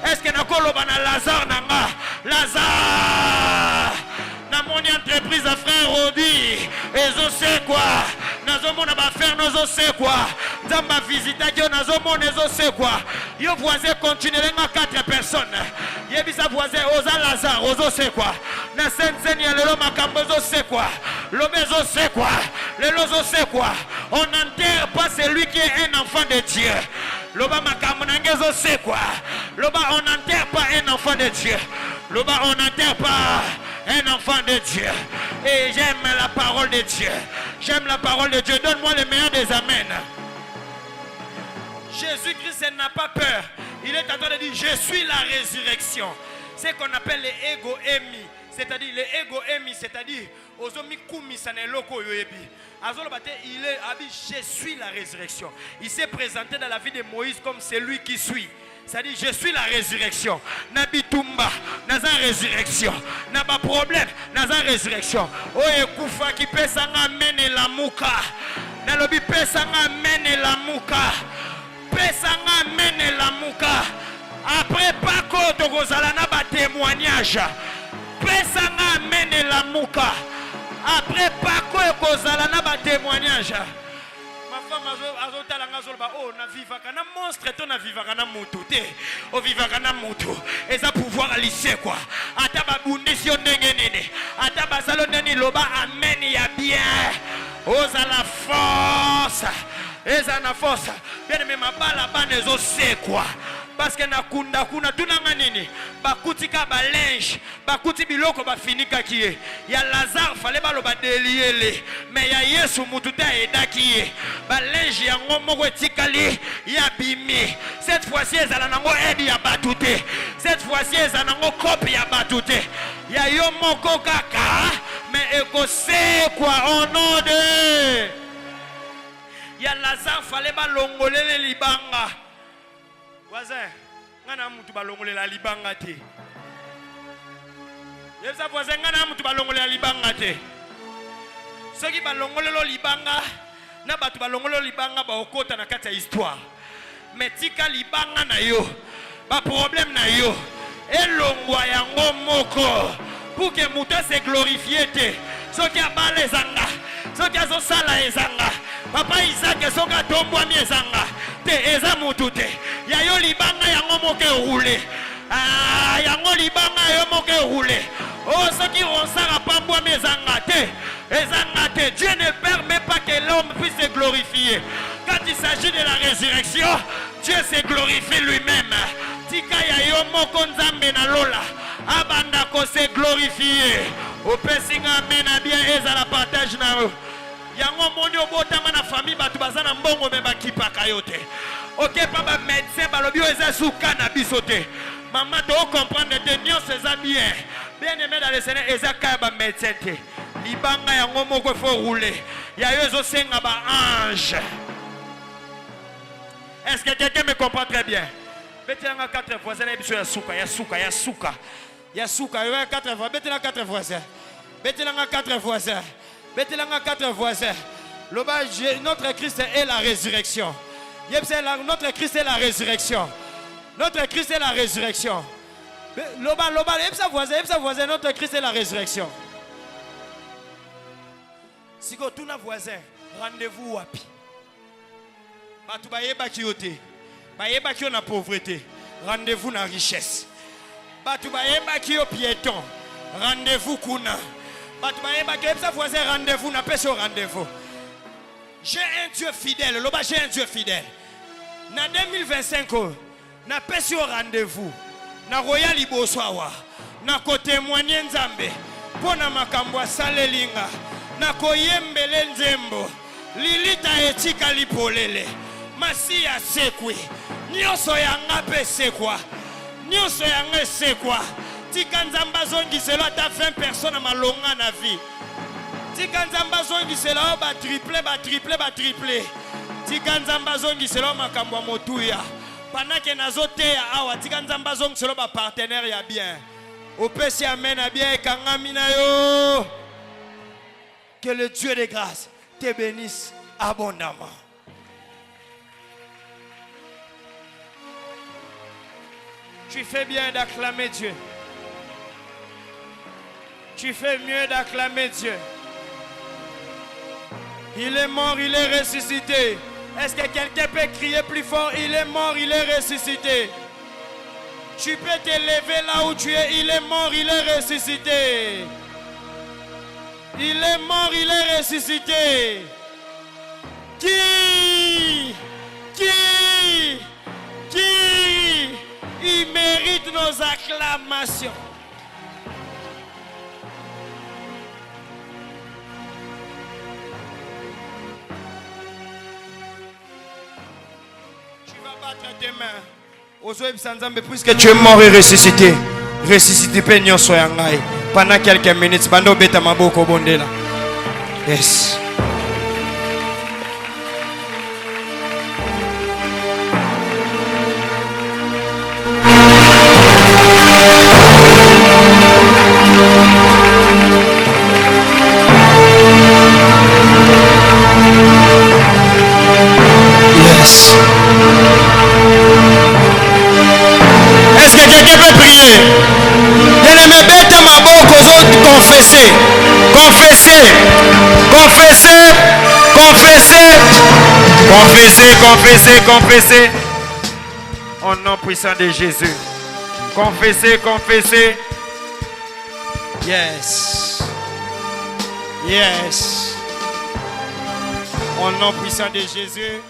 Est-ce que nakolo bana Lazare nanga. Lazare. Na mon entreprise à frère Rodi. Ezo c'est quoi. Nazo mona ba faire nozo c'est quoi. Nzamba visita yo nazo mona ezo c'est quoi. Yo voisin continuer nga 4 personnes. Yebisa voisin oza Lazare ozo c'est quoi. Na sense ya lelo makambo ezo c'est quoi. L'obezo c'est quoi. Le lozo c'est quoi. On n'enterre pas celui qui est un enfant de Dieu. Loba makambo nangezo c'est quoi. Loba on n'enterre pas un enfant de Dieu. Loba on n'enterre pas un enfant de Dieu. Et j'aime la parole de Dieu. J'aime la parole de Dieu. Donne-moi le meilleur des amen. Jésus-Christ n'a pas peur. Il est en train de dire, je suis la résurrection. C'est ce qu'on appelle les ego-émis. C'est-à-dire les ego-émis, c'est-à-dire il est habillé, je suis la résurrection. Il s'est présenté dans la vie de Moïse comme celui qui suit. C'est-à-dire, je suis la résurrection. Nabitumba, naza résurrection. Naba problème, naza résurrection. Oye kufa qui peut s'en amener la mouka. Nalobi peut s'en amener la mouka. Peut s'en amener la mouka. Après Paco, Togozala naba témoignage. Peut s'en amener la mouka. Après Paco et Kozala naba témoignage. Ma femme na vivaka na monstre to na vivaka na mutu te o vivaka na mutu eza pouvoir alise quoi ata babundisi yo ndenge nini ata basalo neni loba amen ya bien oza la force eza na force bien mais mabala bana ezo se quoi parce que na kunda kuna tunanga nini bakutika ba linge bakuti biloko bafinika kiye ya Lazare fallait baloba deliele mais ya Yesu mututa edaki ba linge ya ngomoko etikali ya bimi cette fois-ci ezala nango aide ya batute cette fois-ci ezala nango copie ya batute ya yo moko kaka mais ekose quoi au nom de ya Lazare fallait balongolele libanga voisin, ngana mutu balongolela libanga te. Yebisa voisin ngana mutu balongolela libanga te. Soki balongolelo libanga na batu balongolelo libanga ba okota na kati ya histoire. Mais tika libanga na yo, ba problème na yo. Elongwa yango moko pour que mutu se glorifie te. Soki abale ezanga, soki azosala ezanga. Papa Isaac soka tombwa miezanga te eza mutu te ya yo libanga yango moke roule yango libanga yo moke roule oh soki onsara pambwa miezanga te ezanga te. Dieu ne permet pas que l'homme puisse se glorifier. Quand il s'agit de la résurrection, Dieu se glorifie lui-même. Tika ya yo moko nzambe na lola abanda ko se glorifier au pesinga mena bien ezala partage na eux. Yango moni obotama na famille batu bazana mbongo me bakipaka yote. OK papa médecin balobi eza suka na bisote. Maman to comprendre de nion c'est bien. Bien aimé dans le Seigneur eza ka ba médecin te. Libanga yango moko faut rouler. Ya yo zo senga ba ange. Est-ce que quelqu'un me comprend très bien? Betela 4 voisins na biso ya suka, ya suka, ya suka. Ya suka, ya 4 voisins, betela 4 voisins. Betela 4 voisins. Bettelanga 4 voisins. Notre Christ est la résurrection. Notre Christ est la résurrection. Notre Christ est la résurrection. Voisin, notre Christ est la résurrection. Si vous avez un voisin, rendez-vous wapi. Batu bayeba kiyote. Bayeba kiyo na pauvreté. Rendez-vous na richesse. Batu bayeba kiyo piéton. Rendez-vous kuna. Voisin, rendez-vous, n'a pas ce rendez-vous. J'ai un Dieu fidèle. J'ai un Dieu fidèle. Na 2025, n'a pas ce rendez-vous. Na royal iboswawa. Na ko témoigner nzambe. Pona makambo salelinga. Na ko yembele nzembo. Lilita etika lipolele. Masia sekwe. Nyoso yanga pe sekwa. Nyoso yanga sekwa. Tika nzamba zongi selo ata 20 personnes malonga na vie. Tika nzamba zongi selo ba triplé. Tika nzamba zongi selo makambo motuya. Panake nazoteya awa tika nzamba zongi selo ba partenaire ya bien. Opesi amen a bien kangami na yo. Que le Dieu de grâce te bénisse abondamment. Tu fais bien d'acclamer Dieu. Tu fais mieux d'acclamer Dieu. Il est mort, il est ressuscité. Est-ce que quelqu'un peut crier plus fort? Il est mort, il est ressuscité. Tu peux te lever là où tu es. Il est mort, il est ressuscité. Il est mort, il est ressuscité. Qui il mérite nos acclamations. tes mains. Puisque tu es mort et ressuscité. Ressuscité Peignons soya ngai. Pendant quelques minutes, bando beta maboko bondela. Yes. Yes. Est-ce que quelqu'un peut prier? Bien-aimé, bête ma bouche aux autres, confessez. Confessez. Confessez. Confessez. Confessez, confessez, confessez. Au nom puissant de Jésus. Confessez, confessez. Yes. Yes. Au nom puissant de Jésus.